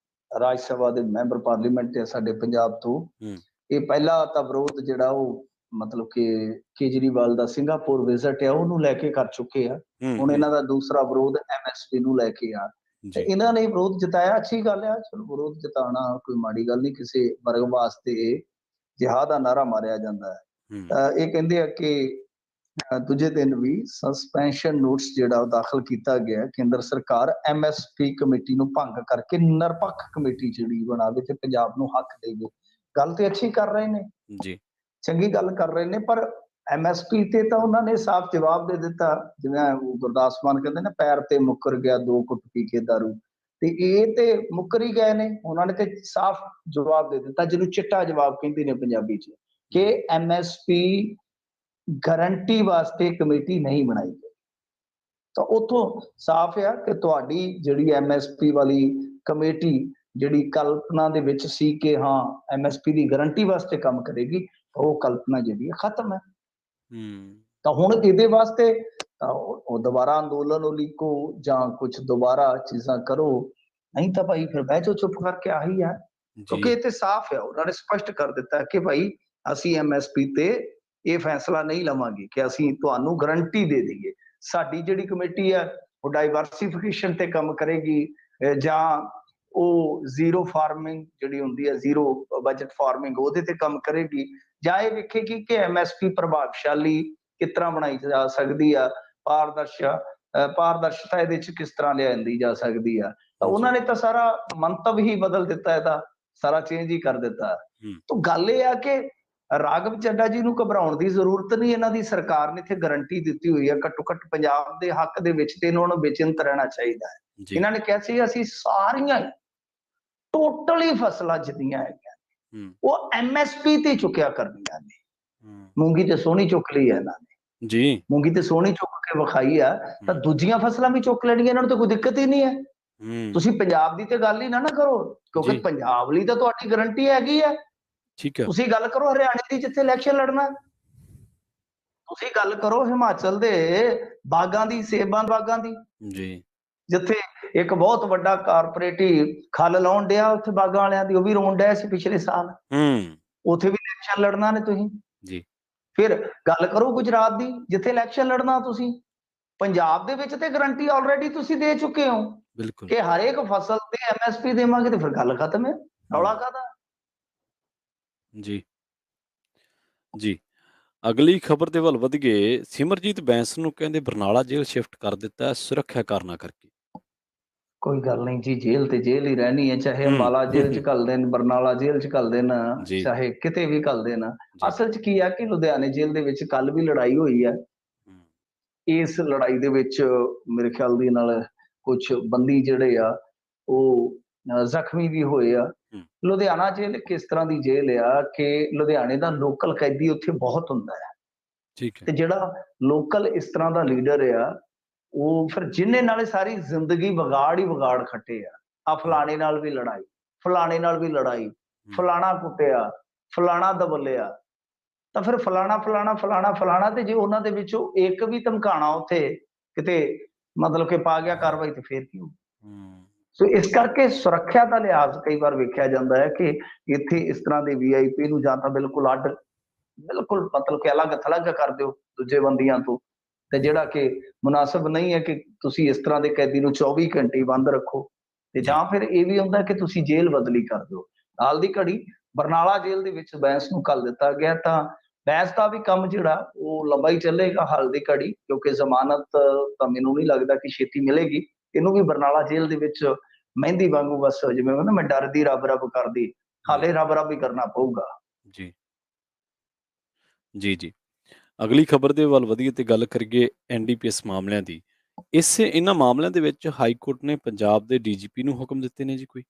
ਰਾਜ ਸਭਾ ਦੇ ਮੈਂਬਰ ਪਾਰਲੀਮੈਂਟ ਆ ਸਾਡੇ ਪੰਜਾਬ ਤੋਂ। ਹੂੰ, ਇਹ ਪਹਿਲਾ ਤਾਂ ਵਿਰੋਧ ਜਿਹੜਾ ਉਹ ਮਤਲਬ ਕਿ ਕੇਜਰੀਵਾਲ ਦਾ ਸਿੰਗਾਪੁਰ ਵਿਜ਼ਿਟ ਆ ਉਹਨੂੰ ਲੈ ਕੇ ਕਰ ਚੁੱਕੇ ਆ। ਹੂੰ, ਹੁਣ ਹੂੰ। ਇਹਨਾਂ ਦਾ ਦੂਸਰਾ ਵਿਰੋਧ ਐਮਐਸਪੀ ਨੂੰ ਲੈ ਕੇ ਆ। ਤੇ ਜੀ। ਇਹਨਾਂ ਨੇ ਵਿਰੋਧ ਜਤਾਇਆ, ਅੱਛੀ ਗੱਲ ਆ, ਚਲੋ ਵਿਰੋਧ ਜਤਾਉਣਾ ਕੋਈ ਮਾੜੀ ਗੱਲ ਨਹੀਂ। ਕਿਸੇ ਵਰਗ ਵਾਸਤੇ ਜਿਹਾਦ ਦਾ ਨਾਰਾ ਮਾਰਿਆ ਜਾਂਦਾ ਹੈ। ਹੂੰ, ਇਹ ਕਹਿੰਦੇ ਆ ਕਿ ਦੂਜੇ ਦਿਨ ਵੀ ਸਸਪੈਂਸ਼ਨ ਨੋਟਿਸ ਜਿਹੜਾ ਉਹ ਦਾਖਲ ਕੀਤਾ ਗਿਆ। ਕੇਂਦਰ ਸਰਕਾਰ ਐਮਐਸਪੀ ਕਮੇਟੀ ਨੂੰ ਭੰਗ ਕਰਕੇ ਨਿਰਪੱਖ ਕਮੇਟੀ ਜਿਹੜੀ ਬਣਾਵੇ ਤੇ ਪੰਜਾਬ ਨੂੰ ਹੱਕ ਦੇਵੇ। ਗੱਲ ਤੇ ਅੱਛੀ ਕਰ ਰਹੇ ਨੇ, ਜੀ। ਚੰਗੀ ਗੱਲ ਕਰ ਰਹੇ ਨੇ, ਪਰ ਐਮਐਸਪੀ ਤੇ ਤਾਂ ਉਹਨਾਂ ਨੇ ਸਾਫ਼ ਜਵਾਬ ਦੇ ਦਿੱਤਾ। ਜਿਵੇਂ ਉਹ ਗੁਰਦਾਸ ਮਾਨ ਕਹਿੰਦੇ ਨੇ, ਪੈਰ ਤੇ ਮੁੱਕਰ ਗਿਆ 2 ਘੁੱਟ ਪੀ ਕੇ ਦਾਰੂ, ਤੇ ਇਹ ਤੇ ਮੁੱਕਰ ਹੀ ਗਏ ਨੇ। ਉਹਨਾਂ ਨੇ ਤੇ ਸਾਫ਼ ਜਵਾਬ ਦੇ ਦਿੱਤਾ, ਜਿਹਨੂੰ ਚਿੱਟਾ ਜਵਾਬ ਕਹਿੰਦੇ ਨੇ ਪੰਜਾਬੀ 'ਚ, ਕਿ ਹੂੰ, ਐਮਐਸਪੀ ਗਾਰੰਟੀ ਵਾਸਤੇ ਕਮੇਟੀ ਨਹੀਂ ਬਣਾਈ ਗਈ। ਤਾਂ ਉੱਥੋਂ ਸਾਫ਼ ਆ ਕਿ ਤੁਹਾਡੀ ਜਿਹੜੀ ਐਮਐਸਪੀ ਵਾਲੀ ਕਮੇਟੀ ਜਿਹੜੀ ਕਲਪਨਾ ਦੇ ਵਿੱਚ ਸੀ ਕਿ ਹਾਂ ਐਮਐਸਪੀ ਦੀ ਗਾਰੰਟੀ ਵਾਸਤੇ ਕੰਮ ਕਰੇਗੀ, ਉਹ ਕਲਪਨਾ ਜਿਹੜੀ ਹੈ ਖਤਮ ਹੈ। ਹੂੰ। ਤਾਂ ਹੁਣ ਇਹਦੇ ਵਾਸਤੇ ਉਹ ਦੁਬਾਰਾ ਅੰਦੋਲਨ ਉਲੀਕੋ ਜਾਂ ਕੁਝ ਦੁਬਾਰਾ ਚੀਜ਼ਾਂ ਕਰੋ, ਨਹੀਂ ਤਾਂ ਭਾਈ ਫਿਰ ਬਹਿ ਜਾਓ ਚੁੱਪ ਕਰਕੇ, ਆਹੀ ਹੈ। ਕਿਉਂਕਿ ਜੀ। ਇਹ ਤੇ ਸਾਫ਼ ਹੈ, ਉਹਨਾਂ ਨੇ ਸਪਸ਼ਟ ਕਰ ਦਿੱਤਾ ਕਿ ਭਾਈ ਅਸੀਂ ਐਮਐਸਪੀ ਤੇ ਇਹ ਫੈਸਲਾ ਨਹੀਂ ਲਵਾਂਗੇ ਕਿ ਅਸੀਂ ਤੁਹਾਨੂੰ ਗਾਰੰਟੀ ਦੇ ਦਈਏ। ਸਾਡੀ ਜਿਹੜੀ ਕਮੇਟੀ ਹੈ ਉਹ ਡਾਈਵਰਸੀਫਿਕੇਸ਼ਨ ਤੇ ਕੰਮ ਕਰੇਗੀ, ਜਾਂ ਉਹ ਜ਼ੀਰੋ ਫਾਰਮਿੰਗ ਜਿਹੜੀ ਹੁੰਦੀ ਹੈ, ਜ਼ੀਰੋ ਬਜਟ ਫਾਰਮਿੰਗ, ਉਹਦੇ ਤੇ ਕੰਮ ਕਰੇਗੀ, ਜਾਂ ਇਹ ਵੇਖੇਗੀ ਕਿ ਐਮਐਸਪੀ ਪ੍ਰਭਾਵਸ਼ਾਲੀ ਕਿਸ ਤਰ੍ਹਾਂ ਬਣਾਈ ਜਾ ਸਕਦੀ ਆ, ਪਾਰਦਰਸ਼ਤਾ ਇਹਦੇ ਚ ਕਿਸ ਤਰ੍ਹਾਂ ਲਿਆਂਦੀ ਜਾ ਸਕਦੀ ਆ। ਤਾਂ ਉਹਨਾਂ ਜੀ। ਨੇ ਤਾਂ ਸਾਰਾ ਮੰਤਵ ਹੀ ਬਦਲ ਦਿੱਤਾ, ਇਹਦਾ ਸਾਰਾ ਚੇਂਜ ਹੀ ਕਰ ਦਿੱਤਾ। ਹੂੰ, ਤਾਂ ਗੱਲ ਇਹ ਆ ਕਿ ਰਾਘਵ ਚੱਡਾ ਜੀ ਨੂੰ ਘਬਰਾਉਣ ਦੀ ਜ਼ਰੂਰਤ ਨਹੀਂ। ਇਹਨਾਂ ਦੀ ਸਰਕਾਰ ਨੇ ਇੱਥੇ ਗਾਰੰਟੀ ਦਿੱਤੀ ਹੋਈ ਹੈ, ਘੱਟੋ ਘੱਟ ਪੰਜਾਬ ਦੇ ਹੱਕ ਦੇ ਵਿੱਚ ਤੇ ਇਹਨਾਂ ਨੂੰ ਬੇਚਿੰਤ ਰਹਿਣਾ ਚਾਹੀਦਾ ਹੈ। ਜੀ। ਇਹਨਾਂ ਨੇ ਕਿਹਾ ਸੀ ਅਸੀਂ ਸਾਰੀਆਂ ਟੋਟਲੀ ਫਸਲਾਂ ਜਿੰਨੀਆਂ ਹੈਗੀਆਂ ਹੂੰ, ਉਹ ਐਮਐਸਪੀ ਤੇ ਚੁੱਕਿਆ ਕਰਨੀਆਂ ਨੇ। ਹੂੰ। ਮੂੰਗੀ ਤੇ ਸੋਹਣੀ ਚੁੱਕ ਲਈ ਹੈ ਇਹਨਾਂ ਨੇ, ਜੀ। ਮੂੰਗੀ ਤੇ ਸੋਹਣੀ ਚੁੱਕ ਕੇ ਵਿਖਾਈ ਆ, ਤਾਂ ਹੂੰ, ਦੂਜੀਆਂ ਫਸਲਾਂ ਵੀ ਚੁੱਕ ਲੈਣੀਆਂ, ਇਹਨਾਂ ਨੂੰ ਤਾਂ ਕੋਈ ਦਿੱਕਤ ਹੀ ਨਹੀਂ ਹੈ। ਹੂੰ। ਤੁਸੀਂ ਪੰਜਾਬ ਦੀ ਤੇ ਗੱਲ ਹੀ ਨਾ ਕਰੋ, ਕਿਉਂਕਿ ਜੀ, ਪੰਜਾਬ ਲਈ ਤਾਂ ਤੁਹਾਡੀ ਗਾਰੰਟੀ ਹੈਗੀ ਹੈ। ਠੀਕ ਹੈ। ਤੁਸੀਂ ਗੱਲ ਕਰੋ ਹਰਿਆਣੇ ਦੀ, ਜਿੱਥੇ ਇਲੈਕਸ਼ਨ ਲੜਨਾ। ਤੁਸੀਂ ਗੱਲ ਕਰੋ ਹਿਮਾਚਲ ਦੇ ਬਾਗਾਂ ਦੀ, ਸੇਬਾਂ ਬਾਗਾਂ ਦੀ, ਜੀ। ਜਿੱਥੇ ਇੱਕ ਬਹੁਤ ਵੱਡਾ ਕਾਰਪੋਰੇਟ ਹੀ ਖੱਲ ਲਾਉਣ ਡਿਆ ਉੱਥੇ ਬਾਗਾਂ ਵਾਲਿਆਂ ਦੀ, ਉਹ ਵੀ ਰੋਣ ਡਿਆ ਸੀ ਪਿਛਲੇ ਸਾਲ। ਹੂੰ। ਉੱਥੇ ਵੀ ਇਲੈਕਸ਼ਨ ਲੜਨਾ ਨੇ ਤੁਸੀਂ। ਜੀ। ਫਿਰ ਗੱਲ ਕਰੋ ਗੁਜਰਾਤ ਦੀ, ਜਿੱਥੇ ਇਲੈਕਸ਼ਨ ਲੜਨਾ ਤੁਸੀਂ। ਪੰਜਾਬ ਦੇ ਵਿੱਚ ਤੇ ਗਾਰੰਟੀ ਆਲਰੇਡੀ ਤੁਸੀਂ ਦੇ ਚੁੱਕੇ ਹੋ ਬਿਲਕੁਲ। ਕਿ ਹਰੇਕ ਫਸਲ ਤੇ ਐਮਐਸਪੀ ਦੇਵਾਂਗੇ, ਤੇ ਫਿਰ ਗੱਲ ਖਤਮ ਹੈ, ਰੌਲਾ ਹੂੰ। ਕਾਹਦਾ। ਜੀ, ਜੀ। ਅਗਲੀ ਖਬਰ ਦੇ ਵੱਲ ਵਧੀਏ, ਸਿਮਰਜੀਤ ਬੈਂਸ ਨੂੰ ਕਹਿੰਦੇ ਬਰਨਾਲਾ ਜੇਲ੍ਹ ਸ਼ਿਫਟ ਕਰ ਦਿੱਤਾ ਹੈ ਸੁਰੱਖਿਆ ਕਾਰਨਾਂ ਕਰਕੇ। ਕੋਈ ਗੱਲ ਨਹੀਂ ਜੀ, ਜੇਲ੍ਹ ਤੇ ਜੇਲ੍ਹ ਹੀ ਰਹਿਣੀ ਹੈ, ਚਾਹੇ ਹੂੰ। ਅੰਬਾਲਾ ਜੇਲ੍ਹ 'ਚ ਘੱਲ ਦੇਣ, ਬਰਨਾਲਾ ਜੇਲ੍ਹ 'ਚ ਘੱਲ ਦੇਣ, ਜੀ, ਚਾਹੇ ਕਿਤੇ ਵੀ ਘੱਲ ਦੇਣ। ਜੀ। ਅਸਲ 'ਚ ਕੀ ਆ ਕਿ ਲੁਧਿਆਣੇ ਜੇਲ੍ਹ ਦੇ ਵਿੱਚ ਕੱਲ੍ਹ ਵੀ ਲੜਾਈ ਹੋਈ ਹੈ। ਹੂੰ, ਇਸ ਲੜਾਈ ਦੇ ਵਿੱਚ ਮੇਰੇ ਖਿਆਲ ਦੇ ਨਾਲ ਕੁਛ ਬੰਦੀ ਜਿਹੜੇ ਆ ਉਹ ਜ਼ਖਮੀ ਵੀ ਹੋਏ ਆ। ਹੂੰ, ਲੁਧਿਆਣਾ ਜੇਲ੍ਹ ਕਿਸ ਤਰ੍ਹਾਂ ਦੀ ਜੇਲ੍ਹ ਆ ਕਿ ਲੁਧਿਆਣੇ ਦਾ ਲੋਕਲ ਕੈਦੀ ਉੱਥੇ ਬਹੁਤ ਹੁੰਦਾ ਹੈ ਠੀਕ ਹੈ। ਤੇ ਜਿਹੜਾ ਲੋਕਲ ਇਸ ਤਰ੍ਹਾਂ ਦਾ ਲੀਡਰ ਆ, ਉਹ ਫਿਰ ਜਿਹਨੇ ਨਾਲੇ ਸਾਰੀ ਜ਼ਿੰਦਗੀ ਵਿਗਾੜ ਹੀ ਵਿਗਾੜ ਖੱਟੇ ਆ ਹੂੰ, ਫਲਾਣੇ ਨਾਲ ਵੀ ਲੜਾਈ, ਫਲਾਣੇ ਨਾਲ ਵੀ ਲੜਾਈ, ਹੂੰ, ਫਲਾਣਾ ਕੁੱਟਿਆ, ਫਲਾਣਾ ਦਬਲਿਆ, ਤਾਂ ਫਿਰ ਫਲਾਣਾ, ਫਲਾਣਾ, ਫਲਾਣਾ, ਫਲਾਣਾ, ਤੇ ਜੇ ਉਹਨਾਂ ਦੇ ਵਿੱਚੋਂ ਇੱਕ ਵੀ ਧਮਕਾਣਾ ਉੱਥੇ ਕਿਤੇ ਮਤਲਬ ਕਿ ਪਾ ਗਿਆ ਕਾਰਵਾਈ, ਤੇ ਫਿਰ ਕੀ ਹੋਊ? ਹੂੰ, ਸੋ ਇਸ ਕਰਕੇ ਸੁਰੱਖਿਆ ਦਾ ਲਿਹਾਜ਼ ਕਈ ਵਾਰ ਵੇਖਿਆ ਜਾਂਦਾ ਹੈ ਕਿ ਇੱਥੇ ਇਸ ਤਰ੍ਹਾਂ ਦੇ ਵੀਆਈਪੀ ਨੂੰ ਜਾਂ ਤਾਂ ਬਿਲਕੁਲ ਅੱਡ, ਬਿਲਕੁਲ ਮਤਲਬ ਕਿ ਅਲੱਗ-ਥਲੱਗ ਕਰ ਦਿਓ ਦੂਜੇ ਬੰਦੀਆਂ ਤੋਂ, ਤੇ ਜਿਹੜਾ ਕਿ ਮੁਨਾਸਿਬ ਨਹੀਂ ਹੈ ਕਿ ਤੁਸੀਂ ਇਸ ਤਰ੍ਹਾਂ ਦੇ ਕੈਦੀ ਨੂੰ 24 ਘੰਟੇ ਹੀ ਬੰਦ ਰੱਖੋ, ਤੇ ਜੀ, ਜਾਂ ਫਿਰ ਇਹ ਵੀ ਹੁੰਦਾ ਕਿ ਤੁਸੀਂ ਜੇਲ੍ਹ ਬਦਲੀ ਕਰ ਦਿਓ। ਨਾਲ ਦੀ ਘੜੀ ਬਰਨਾਲਾ ਜੇਲ੍ਹ ਦੇ ਵਿੱਚ ਬੈਂਸ ਨੂੰ ਘੱਲ ਦਿੱਤਾ ਗਿਆ, ਤਾਂ ਬੈਂਸ ਦਾ ਵੀ ਕੰਮ ਜਿਹੜਾ ਉਹ ਲੰਬਾ ਹੀ ਚੱਲੇਗਾ ਹਾਲ ਦੀ ਘੜੀ, ਕਿਉਂਕਿ ਜ਼ਮਾਨਤ ਤਾਂ ਮੈਨੂੰ ਨਹੀਂ ਲੱਗਦਾ ਕਿ ਛੇਤੀ ਮਿਲੇਗੀ। ਇਹਨੂੰ ਵੀ ਬਰਨਾਲਾ ਜੇਲ੍ਹ ਦੇ ਵਿੱਚ ਮਹਿੰਦੀ ਵਾਂਗੂ ਬਸ ਜਿਵੇਂ ਕਹਿੰਦਾ ਮੈਂ ਡਰਦੀ ਰੱਬ-ਰੱਬ ਕਰਦੀ, ਹੂੰ, ਹਾਲੇ ਰੱਬ-ਰੱਬ ਹੀ ਕਰਨਾ ਪਊਗਾ। ਜੀ, ਜੀ, ਜੀ। ਅਗਲੀ ਖਬਰ ਦੇ ਵੱਲ ਵਧੀਏ ਤੇ ਗੱਲ ਕਰੀਏ ਐਨਡੀਪੀਐਸ ਮਾਮਲਿਆਂ ਦੀ। ਇਹਨਾਂ ਮਾਮਲਿਆਂ ਦੇ ਵਿੱਚ ਹਾਈ ਕੋਰਟ ਨੇ ਪੰਜਾਬ ਦੇ ਡੀਜੀਪੀ ਨੂੰ ਹੁਕਮ ਦਿੱਤੇ ਨੇ ਜੀ ਕੋਈ?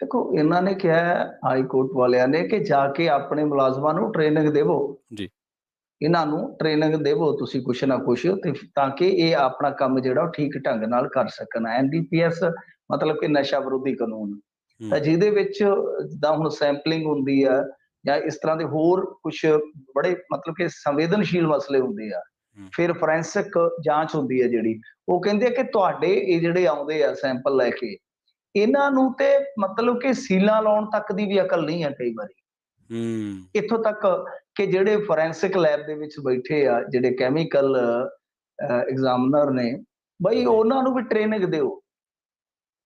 ਦੇਖੋ, ਇਹਨਾਂ ਨੇ ਕਿਹਾ ਹੈ ਹਾਈ ਕੋਰਟ ਵਾਲਿਆਂ ਨੇ ਕਿ ਜਾ ਕੇ ਆਪਣੇ ਮੁਲਾਜ਼ਮਾਂ ਨੂੰ ਟ੍ਰੇਨਿੰਗ ਦੇਵੋ। ਜੀ, ਇਹਨਾਂ ਨੂੰ ਟ੍ਰੇਨਿੰਗ ਦੇਵੋ ਤੁਸੀਂ ਕੁਛ ਨਾ ਕੁਛ, ਤੇ ਤਾਂ ਕਿ ਇਹ ਆਪਣਾ ਕੰਮ ਜਿਹੜਾ ਉਹ ਠੀਕ ਢੰਗ ਨਾਲ ਕਰ ਸਕਣ। ਐਨਡੀਪੀਐਸ ਮਤਲਬ ਕਿ ਨਸ਼ਾ ਵਿਰੋਧੀ ਕਾਨੂੰਨ, ਹੂੰ, ਤਾਂ ਜਿਹਦੇ ਵਿੱਚ ਜਿੱਦਾਂ ਹੁਣ ਸੈਂਪਲਿੰਗ ਹੁੰਦੀ ਆ ਜਾਂ ਇਸ ਤਰ੍ਹਾਂ ਦੇ ਹੋਰ ਕੁਛ ਬੜੇ ਮਤਲਬ ਕਿ ਸੰਵੇਦਨਸ਼ੀਲ ਮਸਲੇ ਹੁੰਦੇ ਆ। ਹੂੰ, ਫਿਰ ਫੋਰੈਂਸਿਕ ਜਾਂਚ ਹੁੰਦੀ ਹੈ ਜਿਹੜੀ, ਉਹ ਕਹਿੰਦੇ ਆ ਕਿ ਤੁਹਾਡੇ ਇਹ ਜਿਹੜੇ ਆਉਂਦੇ ਆ ਸੈਂਪਲ ਲੈ ਕੇ, ਇਹਨਾਂ ਨੂੰ ਤੇ ਮਤਲਬ ਕਿ ਸੀਲਾਂ ਲਾਉਣ ਤੱਕ ਦੀ ਵੀ ਅਕਲ ਨਹੀਂ ਹੈ ਕਈ ਵਾਰੀ। ਹੂੰ, ਇੱਥੋਂ ਤੱਕ ਕਿ ਜਿਹੜੇ ਫੋਰੈਂਸਿਕ ਲੈਬ ਦੇ ਵਿੱਚ ਬੈਠੇ ਆ, ਜਿਹੜੇ ਕੈਮੀਕਲ ਐਗਜ਼ਾਮਨਰ ਨੇ, ਬਈ ਜੀ, ਉਹਨਾਂ ਨੂੰ ਵੀ ਟ੍ਰੇਨਿੰਗ ਦਿਓ,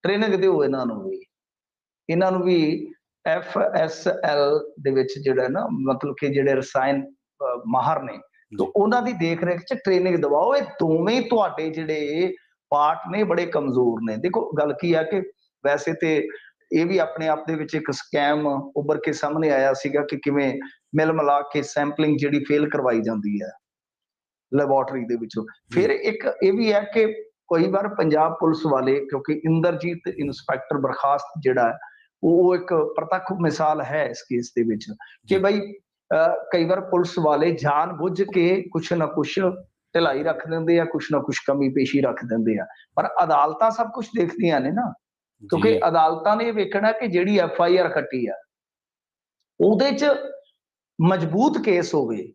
ਟ੍ਰੇਨਿੰਗ ਦਿਓ ਇਹਨਾਂ ਨੂੰ ਵੀ। ਇਹਨਾਂ ਨੂੰ ਵੀ ਐਫਐਸਐਲ ਦੇ ਵਿੱਚ ਜਿਹੜਾ ਨਾ ਮਤਲਬ ਕਿ ਜਿਹੜੇ ਰਸਾਇਣ ਮਾਹਰ ਨੇ, ਤੇ ਜੀ, ਉਹਨਾਂ ਦੀ ਦੇਖ ਰੇਖ ਚ ਟ੍ਰੇਨਿੰਗ ਦਿਵਾਓ। ਇਹ ਦੋਵੇਂ ਤੁਹਾਡੇ ਜਿਹੜੇ ਪਾਰਟ ਨੇ ਬੜੇ ਕਮਜ਼ੋਰ ਨੇ। ਦੇਖੋ ਗੱਲ ਕੀ ਆ ਕਿ ਵੈਸੇ ਤੇ ਇਹ ਵੀ ਆਪਣੇ ਆਪ ਦੇ ਵਿੱਚ ਇੱਕ ਸਕੈਮ ਉੱਭਰ ਕੇ ਸਾਹਮਣੇ ਆਇਆ ਸੀਗਾ ਕਿ ਕਿਵੇਂ ਮਿਲ ਮਿਲਾ ਕੇ ਸੈਂਪਲਿੰਗ ਜਿਹੜੀ ਫੇਲ ਕਰਵਾਈ ਜਾਂਦੀ ਹੈ ਲੈਬੋਰਟਰੀ ਦੇ ਵਿੱਚੋਂ। ਹੂੰ, ਫਿਰ ਇੱਕ ਇਹ ਵੀ ਹੈ ਕਿ ਕਈ ਵਾਰ ਪੰਜਾਬ ਪੁਲਿਸ ਵਾਲੇ, ਕਿਉਂਕਿ ਇੰਦਰਜੀਤ ਇੰਸਪੈਕਟਰ ਬਰਖਾਸਤ ਜਿਹੜਾ ਹੈ, ਉਹ ਇੱਕ ਪ੍ਰਤੱਖ ਮਿਸਾਲ ਹੈ ਇਸ ਕੇਸ ਦੇ ਵਿੱਚ ਕਿ ਜੀ, ਬਈ ਕਈ ਵਾਰ ਪੁਲਿਸ ਵਾਲੇ ਜਾਣ ਬੁੱਝ ਕੇ ਕੁਛ ਨਾ ਕੁਛ ਢਿਲਾਈ ਰੱਖ ਦਿੰਦੇ ਆ, ਕੁਛ ਨਾ ਕੁਛ ਕਮੀ ਪੇਸ਼ੀ ਰੱਖ ਦਿੰਦੇ ਆ, ਪਰ ਅਦਾਲਤਾਂ ਸਭ ਕੁਛ ਦੇਖਦੀਆਂ ਨੇ ਨਾ, ਕਿਉਂਕਿ ਜੀ, ਅਦਾਲਤਾਂ ਨੇ ਇਹ ਵੇਖਣਾ ਕਿ ਜਿਹੜੀ ਐਫ ਆਈ ਆਰ ਕੱਟੀ ਆ ਉਹਦੇ ਚ ਮਜ਼ਬੂਤ ਕੇਸ ਹੋਵੇ।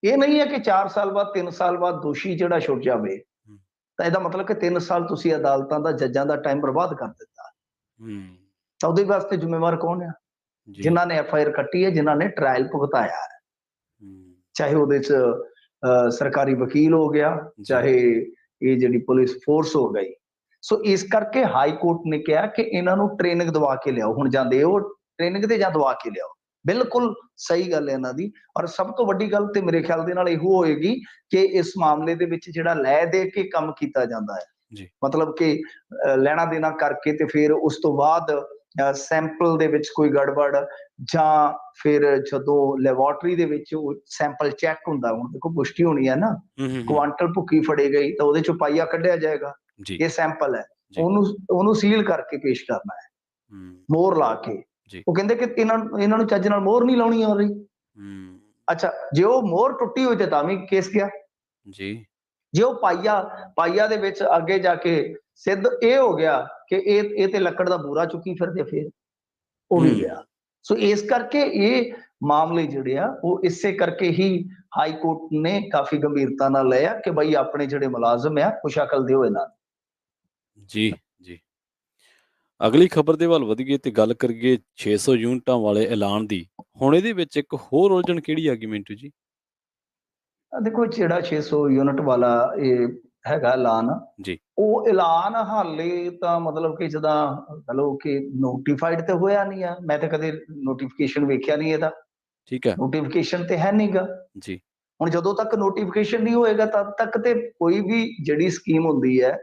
ਇਹ ਨਹੀਂ ਹੈ ਕਿ 4 ਸਾਲ ਬਾਅਦ 3 ਸਾਲ ਬਾਅਦ ਦੋਸ਼ੀ ਜਿਹੜਾ ਛੁੱਟ ਜਾਵੇ, ਹੂੰ, ਤਾਂ ਇਹਦਾ ਮਤਲਬ ਕਿ 3 ਸਾਲ ਤੁਸੀਂ ਅਦਾਲਤਾਂ ਦਾ ਜੱਜਾਂ ਦਾ ਟਾਈਮ ਬਰਬਾਦ ਕਰ ਦਿੱਤਾ। ਹੂੰ, ਤਾਂ ਉਹਦੇ ਵਾਸਤੇ ਜ਼ਿੰਮੇਵਾਰ ਕੌਣ ਆ? ਜੀ, ਜਿਨ੍ਹਾਂ ਨੇ ਐਫ ਆਈ ਆਰ ਕੱਟੀ ਹੈ, ਜਿਨ੍ਹਾਂ ਨੇ ਟ੍ਰਾਇਲ ਭੁਗਤਾਇਆ ਹੈ, ਹੂੰ, ਚਾਹੇ ਉਹਦੇ ਚ ਸਰਕਾਰੀ ਵਕੀਲ ਹੋ ਗਿਆ, ਜੀ, ਚਾਹੇ ਇਹ ਜਿਹੜੀ ਪੁਲਿਸ ਫੋਰਸ ਹੋ ਗਈ। ਸੋ ਇਸ ਕਰਕੇ ਹਾਈ ਕੋਰਟ ਨੇ ਕਿਹਾ ਕਿ ਇਹਨਾਂ ਨੂੰ ਟ੍ਰੇਨਿੰਗ ਦਵਾ ਕੇ ਲਿਆਓ। ਹੁਣ ਜਾਂਦੇ ਉਹ ਟ੍ਰੇਨਿੰਗ ਤੇ ਜਾਂ ਦਵਾ ਕੇ ਲਿਆਓ, ਬਿਲਕੁਲ ਸਹੀ ਗੱਲ ਹੈ ਇਹਨਾਂ ਦੀ। ਔਰ ਸਭ ਤੋਂ ਵੱਡੀ ਗੱਲ ਤੇ ਮੇਰੇ ਖਿਆਲ ਦੇ ਨਾਲ ਇਹੋ ਹੋਏਗੀ ਕਿ ਇਸ ਮਾਮਲੇ ਦੇ ਵਿੱਚ ਜਿਹੜਾ ਲੈ ਦੇ ਕੇ ਕੰਮ ਕੀਤਾ ਜਾਂਦਾ ਹੈ, ਜੀ, ਮਤਲਬ ਕਿ ਲੈਣਾ ਦੇਣਾ ਕਰਕੇ ਤੇ ਫਿਰ ਉਸ ਤੋਂ ਬਾਅਦ ਸੈਂਪਲ ਦੇ ਵਿੱਚ ਕੋਈ ਗੜਬੜ, ਜਾਂ ਫਿਰ ਜਦੋਂ ਲੈਬੋਰਟਰੀ ਦੇ ਵਿੱਚ ਉਹ ਸੈਂਪਲ ਚੈੱਕ ਹੁੰਦਾ, ਹੁਣ ਦੇਖੋ ਪੁਸ਼ਟੀ ਹੋਣੀ ਹੈ ਨਾ, ਹੂੰ, ਹੂੰ, ਹੂੰ, ਕੁਆਂਟਲ ਭੁੱਕੀ ਫੜੀ ਗਈ ਤਾਂ ਉਹਦੇ ਚੋਂ ਪਾਈਆ ਕੱਢਿਆ ਜਾਏਗਾ। ਜੀ, ਇਹ ਸੈਂਪਲ ਹੈ, ਜੀ, ਉਹਨੂੰ ਸੀਲ ਕਰਕੇ ਪੇਸ਼ ਕਰਨਾ ਹੈ, ਹੂੰ, ਮੋਹਰ ਲਾ ਕੇ। ਜੀ, ਉਹ ਕਹਿੰਦੇ ਕਿ ਇਹਨਾਂ ਨੂੰ ਚੱਜ ਨਾਲ ਮੋਹਰ ਨਹੀਂ ਲਾਉਣੀ ਆ ਰਹੀ। ਹੂੰ, ਅੱਛਾ, ਜੇ ਉਹ ਮੋਹਰ ਟੁੱਟੀ ਹੋਈ ਤੇ ਤਾਂ ਵੀ ਕੇਸ ਗਿਆ। ਜੀ, ਜੇ ਉਹ ਪਾਈਆ ਦੇ ਵਿੱਚ ਅੱਗੇ ਜਾ ਕੇ ਸਿੱਧ ਇਹ ਹੋ ਗਿਆ ਕਿ ਇਹ ਤੇ ਲੱਕੜ ਦਾ ਬੂਰਾ ਚੁੱਕੀ ਫਿਰਦੇ, ਫਿਰ ਉਹ ਵੀ ਹੂੰ, ਗਿਆ। ਸੋ ਇਸ ਕਰਕੇ ਇਹ ਮਾਮਲੇ ਜਿਹੜੇ ਆ ਉਹ ਇਸੇ ਕਰਕੇ ਹੀ ਹਾਈ ਕੋਰਟ ਨੇ ਕਾਫੀ ਗੰਭੀਰਤਾ ਨਾਲ ਲਿਆ ਕਿ ਬਈ ਆਪਣੇ ਜਿਹੜੇ ਮੁਲਾਜ਼ਮ ਆ ਉਹ ਸ਼ਕਲ ਦਿਓ ਇਹਨਾਂ ਨੂੰ। ਜੀ, ਜੀ। ਅਗਲੀ ਖਬਰ ਦੇ ਵੱਲ ਵਧੀਏ ਤੇ ਗੱਲ ਕਰੀਏ 600 ਯੂਨਿਟਾਂ ਵਾਲੇ ਐਲਾਨ ਦੀ। ਹੁਣ ਇਹਦੇ ਵਿੱਚ ਇੱਕ ਹੋਰ ਉਲਝਣ ਕਿਹੜੀ ਆ ਗਈ ਮਿੰਟੂ ਜੀ? ਦੇਖੋ, ਜਿਹੜਾ 600 ਯੂਨਿਟ ਵਾਲਾ ਇਹ ਹੈਗਾ ਐਲਾਨ, ਜੀ, ਉਹ ਐਲਾਨ ਹਾਲੇ ਤਾਂ ਮਤਲਬ ਕਿ ਜਿੱਦਾਂ ਕਹ ਲਓ ਕਿ ਨੋਟੀਫਾਈਡ ਤੇ ਹੋਇਆ ਨਹੀਂ ਆ। ਮੈਂ ਤਾਂ ਕਦੇ ਨੋਟੀਫਿਕੇਸ਼ਨ ਵੇਖਿਆ ਨਹੀਂ ਇਹਦਾ। ठीक है। ਨੋਟੀਫਿਕੇਸ਼ਨ ਤੇ ਹੈ ਨਹੀਂਗਾ। जी। ਹੁਣ ਜਦੋਂ ਤੱਕ ਨੋਟੀਫਿਕੇਸ਼ਨ ਨਹੀਂ ਹੋਏਗਾ ਤਦ ਤੱਕ ਤੇ ਕੋਈ ਵੀ ਜਿਹੜੀ ਸਕੀਮ ਹੁੰਦੀ ਹੈ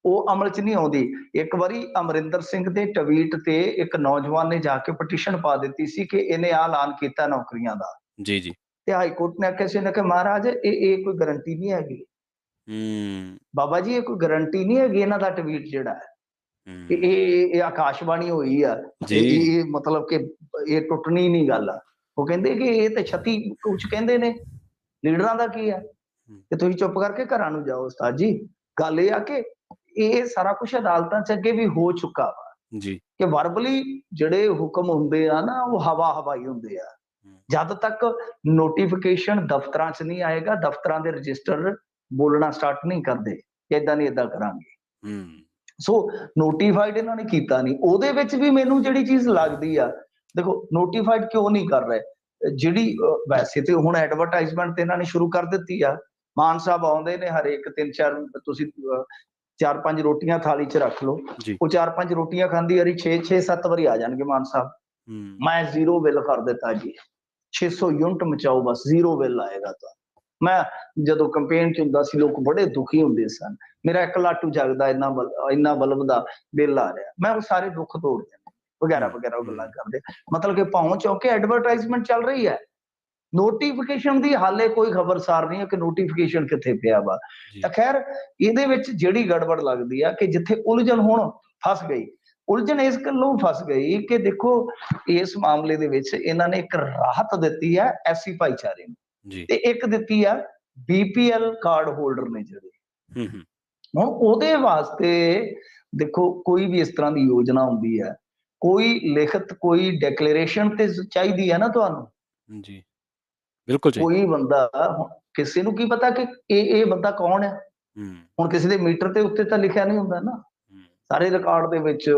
ਉਹ ਅਮਲ 'ਚ ਨਹੀਂ ਆਉਂਦੀ। ਇੱਕ ਵਾਰੀ ਅਮਰਿੰਦਰ ਸਿੰਘ ਦੇ ਟਵੀਟ ਤੇ ਇੱਕ ਨੌਜਵਾਨ ਨੇ ਜਾ ਕੇ ਪਟੀਸ਼ਨ ਪਾ ਦਿੱਤੀ ਸੀ ਕਿ ਇਹਨੇ ਆਹ ਐਲਾਨ ਕੀਤਾ ਨੌਕਰੀਆਂ ਦਾ, जी, जी। ਤੇ ਹਾਈ ਕੋਰਟ ਨੇ ਆਖਿਆ ਸੀ ਉਹਨੇ ਕਿ ਮਹਾਰਾਜ ਇਹ ਕੋਈ ਗਾਰੰਟੀ ਨਹੀਂ ਹੈਗੀ। हुँ, ਬਾਬਾ ਜੀ ਇਹ ਕੋਈ ਗਾਰੰਟੀ ਨਹੀਂ ਹੈਗੀ, ਇਹਨਾਂ ਦਾ ਟਵੀਟ ਜਿਹੜਾ ਹੈ ਇਹ हुँ। ਇਹ ਇਹ ਆਕਾਸ਼ਬਾਣੀ ਹੋਈ ਆ, जी। ਇਹ ਮਤਲਬ ਕਿ ਇਹ ਟੁੱਟਣੀ ਨਹੀਂ ਗੱਲ ਆ। ਉਹ ਕਹਿੰਦੇ ਕਿ ਇਹ ਤੇ 36 ਕੁਛ ਕਹਿੰਦੇ ਨੇ, ਲੀਡਰਾਂ ਦਾ ਕੀ ਆ हुँ, ਕਿ ਤੁਸੀਂ ਚੁੱਪ ਕਰਕੇ ਘਰਾਂ ਨੂੰ ਜਾਓ ਉਸਤਾਦ ਜੀ। ਗੱਲ ਇਹ ਆ ਕਿ ਇਹ ਸਾਰਾ ਕੁਛ ਅਦਾਲਤਾਂ 'ਚ ਅੱਗੇ ਵੀ ਹੋ ਚੁੱਕਾ ਵਾ जी। ਕਿ ਵਰਬਲੀ ਜਿਹੜੇ ਹੁਕਮ ਹੁੰਦੇ ਆ ਨਾ ਉਹ ਹਵਾ ਹਵਾਈ ਹੁੰਦੇ ਆ। हुँ, ਜਦ ਤੱਕ ਨੋਟੀਫਿਕੇਸ਼ਨ ਦਫ਼ਤਰਾਂ 'ਚ ਨਹੀਂ ਆਏਗਾ, ਦਫ਼ਤਰਾਂ ਦੇ ਰਜਿਸਟਰ ਬੋਲਣਾ ਸਟਾਰਟ ਨਹੀਂ ਕਰਦੇ ਕਿ ਏਦਾਂ ਨਹੀਂ ਏਦਾਂ ਕਰਾਂਗੇ। हुँ, ਸੋ ਨੋਟੀਫਾਈਡ ਇਹਨਾਂ ਨੇ ਕੀਤਾ ਨਹੀਂ। ਉਹਦੇ ਵਿੱਚ ਵੀ ਮੈਨੂੰ ਜਿਹੜੀ ਚੀਜ਼ ਲੱਗਦੀ ਆ, ਦੇਖੋ ਨੋਟੀਫਾਈਡ ਕਿਉਂ ਨਹੀਂ ਕਰ ਰਹੇ? ਜਿਹੜੀ ਵੈਸੇ ਤੇ ਹੁਣ ਐਡਵਰਟਾਈਜ਼ਮੈਂਟ ਤੇ ਇਹਨਾਂ ਨੇ ਸ਼ੁਰੂ ਕਰ ਦਿੱਤੀ ਆ। ਮਾਨ ਸਾਹਿਬ ਆਉਂਦੇ ਨੇ ਹਰੇਕ 3-4 ਤੁਸੀਂ 4-5 ਰੋਟੀਆਂ ਥਾਲੀ 'ਚ ਰੱਖ ਲਓ। जी। ਉਹ 4-5 ਰੋਟੀਆਂ ਖਾਂਦੀ ਵਾਰੀ 6-6 7 ਵਾਰੀ ਆ ਜਾਣਗੇ ਮਾਨ ਸਾਹਿਬ। हुँ, ਮੈਂ ਜ਼ੀਰੋ ਬਿੱਲ ਕਰ ਦਿੱਤਾ ਜੀ। 600 ਯੂਨਿਟ ਮਚਾਓ ਬਸ ਜ਼ੀਰੋ ਬਿੱਲ ਆਏਗਾ ਤੁਹਾਨੂੰ। ਮੈਂ ਜਦੋਂ ਕੰਪੇਨ 'ਚ ਹੁੰਦਾ ਸੀ ਲੋਕ ਬੜੇ ਦੁਖੀ ਹੁੰਦੇ ਸਨ। ਮੇਰਾ ਇੱਕ ਲਾਟੂ ਜਗਦਾ ਇੰਨਾ ਬਲਬ ਦਾ ਬਿੱਲ ਆ ਰਿਹਾ। ਮੈਂ ਉਹ ਸਾਰੇ ਦੁੱਖ ਤੋੜ ਦਿੰਦੇ ਵਗੈਰਾ हुँ, ਵਗੈਰਾ ਉਹ ਗੱਲਾਂ हुँ। ਕਰਦੇ। ਮਤਲਬ ਕਿ ਭੌਂ ਚੌਂ ਕੇ ਐਡਵਰਟਾਈਜ਼ਮੈਂਟ ਚੱਲ ਰਹੀ ਹੈ। ਨੋਟੀਫਿਕੇਸ਼ਨ ਦੀ ਹਾਲੇ ਕੋਈ ਖਬਰਸਾਰ ਨਹੀਂ ਹੈ ਕਿ ਨੋਟੀਫਿਕੇਸ਼ਨ ਕਿੱਥੇ ਪਿਆ ਵਾ। ਤਾਂ जी। ਖੈਰ ਇਹਦੇ ਵਿੱਚ ਜਿਹੜੀ ਗੜਬੜ ਲੱਗਦੀ ਆ ਕਿ ਜਿੱਥੇ ਉਲਝਣ ਹੁਣ ਫਸ ਗਈ। ਉਲਝਣ ਇਸ ਗੱਲੋਂ ਫਸ ਗਈ ਕਿ ਦੇਖੋ ਇਸ ਮਾਮਲੇ ਦੇ ਵਿੱਚ ਇਹਨਾਂ ਨੇ ਇੱਕ ਰਾਹਤ ਦਿੱਤੀ ਹੈ ਐਸਸੀ ਭਾਈਚਾਰੇ ਨੂੰ जी। ਤੇ ਇੱਕ ਦਿੱਤੀ ਆ ਬੀਪੀਐਲ ਕਾਰਡ ਹੋਲਡਰ ਨੇ ਜਿਹੜੇ। हुँ, हुँ। ਹੁਣ ਉਹਦੇ ਵਾਸਤੇ ਦੇਖੋ ਕੋਈ ਵੀ ਇਸ ਤਰ੍ਹਾਂ ਦੀ ਯੋਜਨਾ ਹੁੰਦੀ ਹੈ, ਕੋਈ ਲਿਖਤ ਕੋਈ ਡਿਕਲੇਰੇਸ਼ਨ ਤੇ ਚਾਹੀਦੀ ਹੈ ਨਾ ਤੁਹਾਨੂੰ। जी, बिल्कुल चाहिए। ਕੋਈ ਬੰਦਾ ਕਿਸੇ ਨੂੰ ਕੀ ਪਤਾ ਕਿ ਇਹ ਬੰਦਾ ਕੌਣ ਹੈ? हुँ, ਹੁਣ ਕਿਸੇ ਦੇ ਮੀਟਰ ਦੇ ਉੱਤੇ ਤਾਂ ਲਿਖਿਆ ਨਹੀਂ ਹੁੰਦਾ ਨਾ। हुँ, ਸਾਰੇ ਰਿਕਾਰਡ ਦੇ ਵਿੱਚ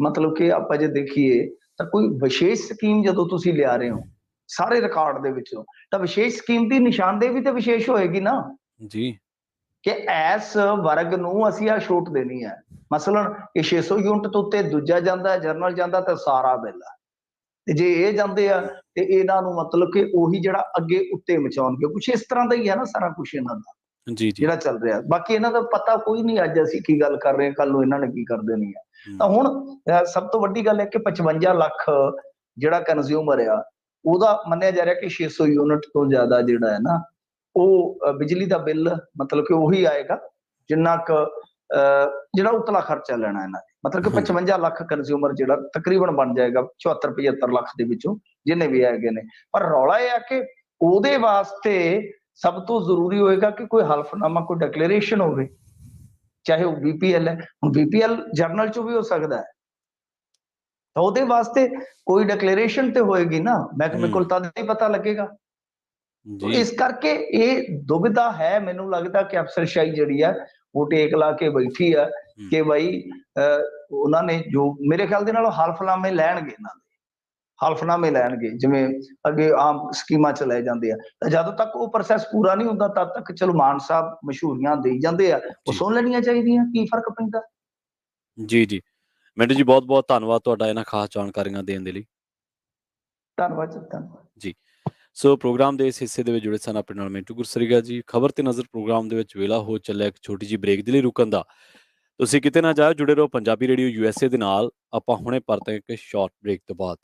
ਮਤਲਬ ਕਿ ਆਪਾਂ ਜੇ ਦੇਖੀਏ ਤਾਂ ਕੋਈ ਵਿਸ਼ੇਸ਼ ਸਕੀਮ ਜਦੋਂ ਤੁਸੀਂ ਲਿਆ ਰਹੇ ਹੋ, ਸਾਰੇ ਰਿਕਾਰਡ ਦੇ ਵਿੱਚੋਂ, ਤਾਂ ਵਿਸ਼ੇਸ਼ ਸਕੀਮ ਦੀ ਨਿਸ਼ਾਨਦੇਹੀ ਵੀ ਤਾਂ ਵਿਸ਼ੇਸ਼ ਹੋਏਗੀ ਨਾ जी। ਕਿ ਇਸ ਵਰਗ ਨੂੰ ਅਸੀਂ ਆਹ ਛੂਟ ਦੇਣੀ ਹੈ। ਮਸਲਨ ਇਹ 600 ਯੂਨਿਟ ਤੋਂ ਉੱਤੇ ਦੂਜਾ ਜਾਂਦਾ, ਜਨਰਲ ਜਾਂਦਾ ਤਾਂ ਸਾਰਾ ਬਿੱਲ ਆ। ਤੇ ਜੇ ਇਹ ਜਾਂਦੇ ਆ ਤੇ ਇਹਨਾਂ ਨੂੰ ਮਤਲਬ ਕਿ ਉਹੀ ਜਿਹੜਾ ਅੱਗੇ ਉੱਤੇ ਮਚਾਉਣਗੇ। ਕੁਛ ਇਸ ਤਰ੍ਹਾਂ ਦਾ ਹੀ ਹੈ ਨਾ ਸਾਰਾ ਕੁਛ ਇਹਨਾਂ ਦਾ जी, जी। ਜਿਹੜਾ ਚੱਲ ਰਿਹਾ। ਬਾਕੀ ਇਹਨਾਂ ਦਾ ਪਤਾ ਕੋਈ ਨਹੀਂ ਅੱਜ ਅਸੀਂ ਕੀ ਗੱਲ ਕਰ ਰਹੇ ਹਾਂ, ਕੱਲ ਨੂੰ ਇਹਨਾਂ ਨੇ ਕੀ ਕਰ ਦੇਣੀ ਹੈ। ਤਾਂ हुँ, ਹੁਣ ਸਭ ਤੋਂ ਵੱਡੀ ਗੱਲ ਹੈ ਕਿ 55 ਲੱਖ ਜਿਹੜਾ ਕੰਜ਼ਿਊਮਰ ਆ, ਉਹਦਾ ਮੰਨਿਆ ਜਾ ਰਿਹਾ ਕਿ 600 ਯੂਨਿਟ ਤੋਂ ਜ਼ਿਆਦਾ ਜਿਹੜਾ ਹੈ ਨਾ ਉਹ ਬਿਜਲੀ ਦਾ ਬਿੱਲ ਮਤਲਬ ਕਿ ਉਹੀ ਆਏਗਾ ਜਿੰਨਾ ਕੁ ਜਿਹੜਾ ਉਤਲਾ ਖਰਚਾ ਲੈਣਾ ਇਹਨਾਂ ਨੇ। ਮਤਲਬ ਕਿ हुँ, 55 ਲੱਖ ਕੰਜ਼ਿਊਮਰ ਜਿਹੜਾ ਤਕਰੀਬਨ ਬਣ ਜਾਏਗਾ 74-75 ਲੱਖ ਦੇ ਵਿੱਚੋਂ ਜਿੰਨੇ ਵੀ ਹੈਗੇ ਨੇ। ਪਰ ਰੌਲਾ ਇਹ ਆ ਕਿ ਉਹਦੇ ਵਾਸਤੇ ਸਭ ਤੋਂ ਜ਼ਰੂਰੀ ਹੋਏਗਾ ਕਿ ਕੋਈ ਹਲਫਨਾਮਾ ਕੋਈ ਡਿਕਲੇਰੇਸ਼ਨ ਹੋਵੇ, ਚਾਹੇ ਉਹ ਬੀਪੀਐਲ ਹੈ। ਹੁਣ ਬੀਪੀਐਲ ਜਰਨਲ ਚੋਂ ਵੀ ਹੋ ਸਕਦਾ ਹੈ। ਤਾਂ ਉਹਦੇ ਵਾਸਤੇ ਕੋਈ ਡਿਕਲੇਰੇਸ਼ਨ ਤੇ ਹੋਏਗੀ ਨਾ, ਮਹਿਕਮੇ ਕੋਲ हुँ, ਤਦ ਹੀ ਪਤਾ ਲੱਗੇਗਾ। ਤੋ जी। ਇਸ ਕਰਕੇ ਇਹ ਦੁਬਿਧਾ ਹੈ। ਮੈਨੂੰ ਲੱਗਦਾ ਕਿ ਅਫਸਰਸ਼ਾਹੀ ਜਿਹੜੀ ਆ ਉਹ ਟੇਕ ਲਾ ਕੇ ਬੈਠੀ ਆ हुँ, ਕਿ ਬਈ ਉਹਨਾਂ ਨੇ ਜੋ ਮੇਰੇ ਖਿਆਲ ਦੇ ਨਾਲ ਹਲਫਨਾਮੇ ਲੈਣਗੇ ਇਹਨਾਂ ਦੇ। ਹਲਫਨਾਮੇ ਲੈਣਗੇ ਜਿਵੇਂ ਅੱਗੇ ਆਮ ਸਕੀਮਾਂ ਚ ਲੈ ਜਾਂਦੇ ਆ। ਤਾਂ ਜਦੋਂ ਤੱਕ ਉਹ ਪ੍ਰੋਸੈਸ ਪੂਰਾ ਨਹੀਂ ਹੁੰਦਾ ਤਦ ਤੱਕ ਚਲੋ ਮਾਨ ਸਾਹਿਬ ਮਸ਼ਹੂਰੀਆਂ ਦੇਈ ਜਾਂਦੇ ਆ, ਉਹ जी। ਸੁਣ ਲੈਣੀਆਂ ਚਾਹੀਦੀਆਂ ਕੀ ਫਰਕ ਪੈਂਦਾ। ਜੀ, ਜੀ। ਮਿੰਟੂ ਜੀ ਬਹੁਤ-ਬਹੁਤ ਧੰਨਵਾਦ ਤੁਹਾਡਾ ਇਹਨਾਂ ਖਾਸ ਜਾਣਕਾਰੀਆਂ ਦੇਣ ਦੇ ਲਈ। ਧੰਨਵਾਦ ਜੀ ਧੰਨਵਾਦ। ਜੀ। ਸੋ ਪ੍ਰੋਗਰਾਮ ਦੇ ਇਸ ਹਿੱਸੇ ਦੇ ਵਿੱਚ ਜੁੜੇ ਸਨ ਆਪਣੇ ਨਾਲ ਮਿੰਟੂ ਗੁਰਸਰੀਗਾ ਜੀ। ਖਬਰ ਤੇ ਨਜ਼ਰ ਪ੍ਰੋਗਰਾਮ ਦੇ ਵਿੱਚ ਵੇਲਾ ਹੋ ਚੱਲਿਆ ਇੱਕ ਛੋਟੀ ਜਿਹੀ ਬ੍ਰੇਕ ਦੇ ਲਈ ਰੁਕਣ ਦਾ। ਤੁਸੀਂ ਕਿਤੇ ਨਾ ਜਾਓ, ਜੁੜੇ ਰਹੋ ਪੰਜਾਬੀ ਰੇਡੀਓ ਯੂਐਸਏ ਦੇ ਨਾਲ। ਆਪਾਂ ਹੁਣੇ ਪਰਤੇ ਹਾਂ ਇੱਕ ਸ਼ਾਰਟ ਬ੍ਰੇਕ ਤੋਂ ਬਾਅਦ।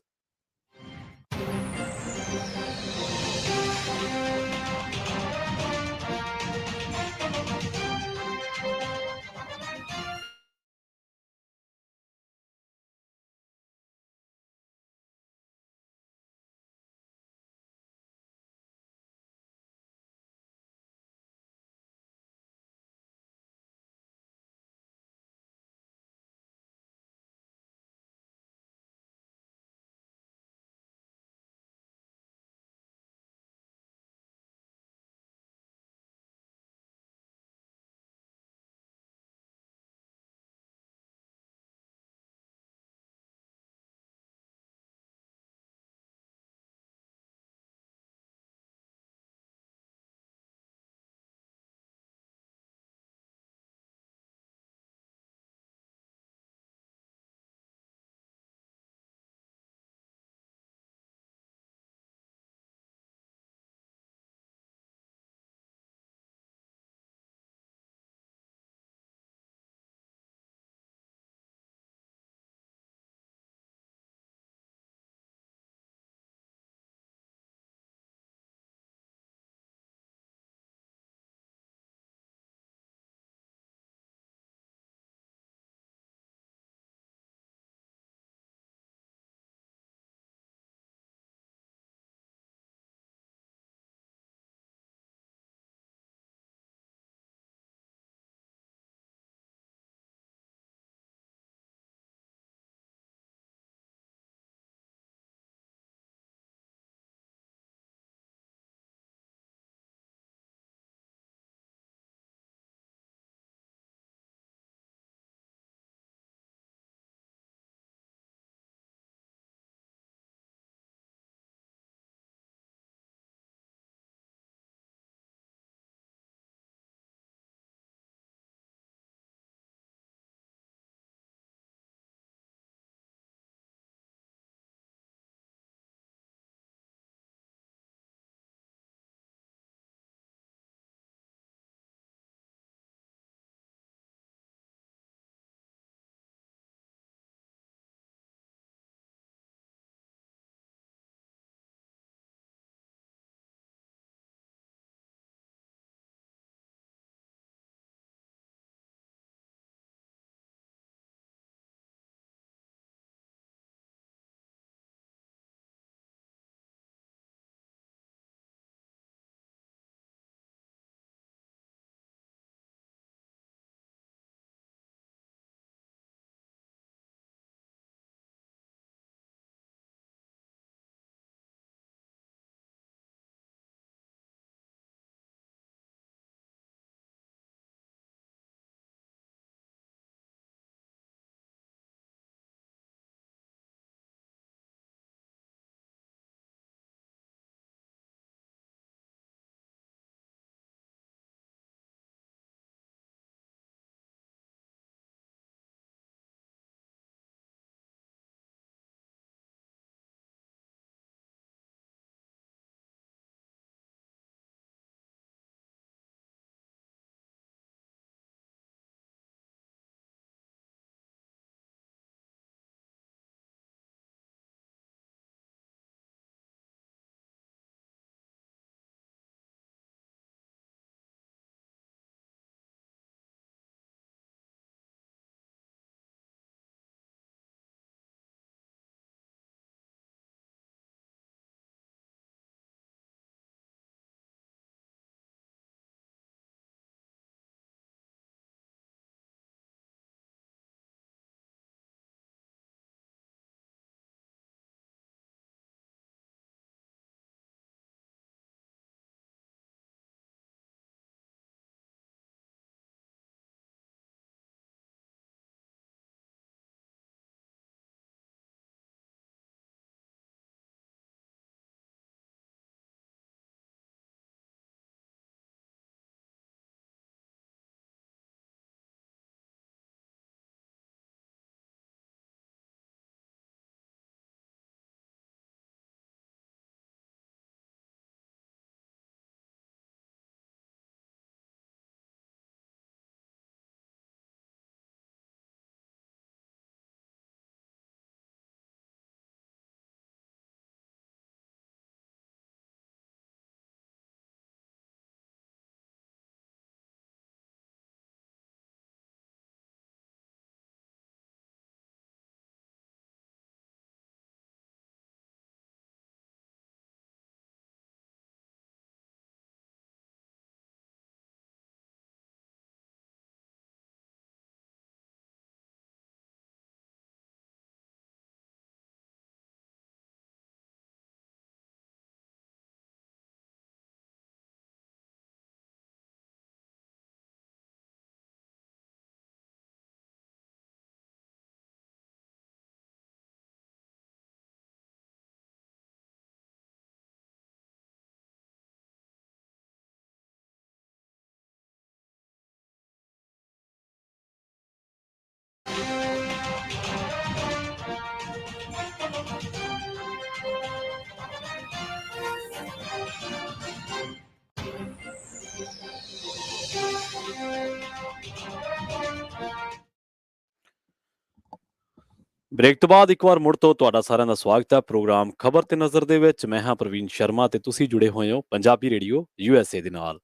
ਬ੍ਰੇਕ ਤੋਂ ਬਾਅਦ ਇੱਕ ਵਾਰ ਮੁੜ ਤੋਂ ਤੁਹਾਡਾ ਸਾਰਿਆਂ ਦਾ ਸਵਾਗਤ ਹੈ ਪ੍ਰੋਗਰਾਮ ਖਬਰ ਤੇ ਨਜ਼ਰ ਦੇ ਵਿੱਚ। ਮੈਂ ਹਾਂ ਪ੍ਰਵੀਨ ਸ਼ਰਮਾ ਤੇ ਤੁਸੀਂ ਜੁੜੇ ਹੋਏ ਹੋ ਪੰਜਾਬੀ ਰੇਡੀਓ USA ਦੇ ਨਾਲ।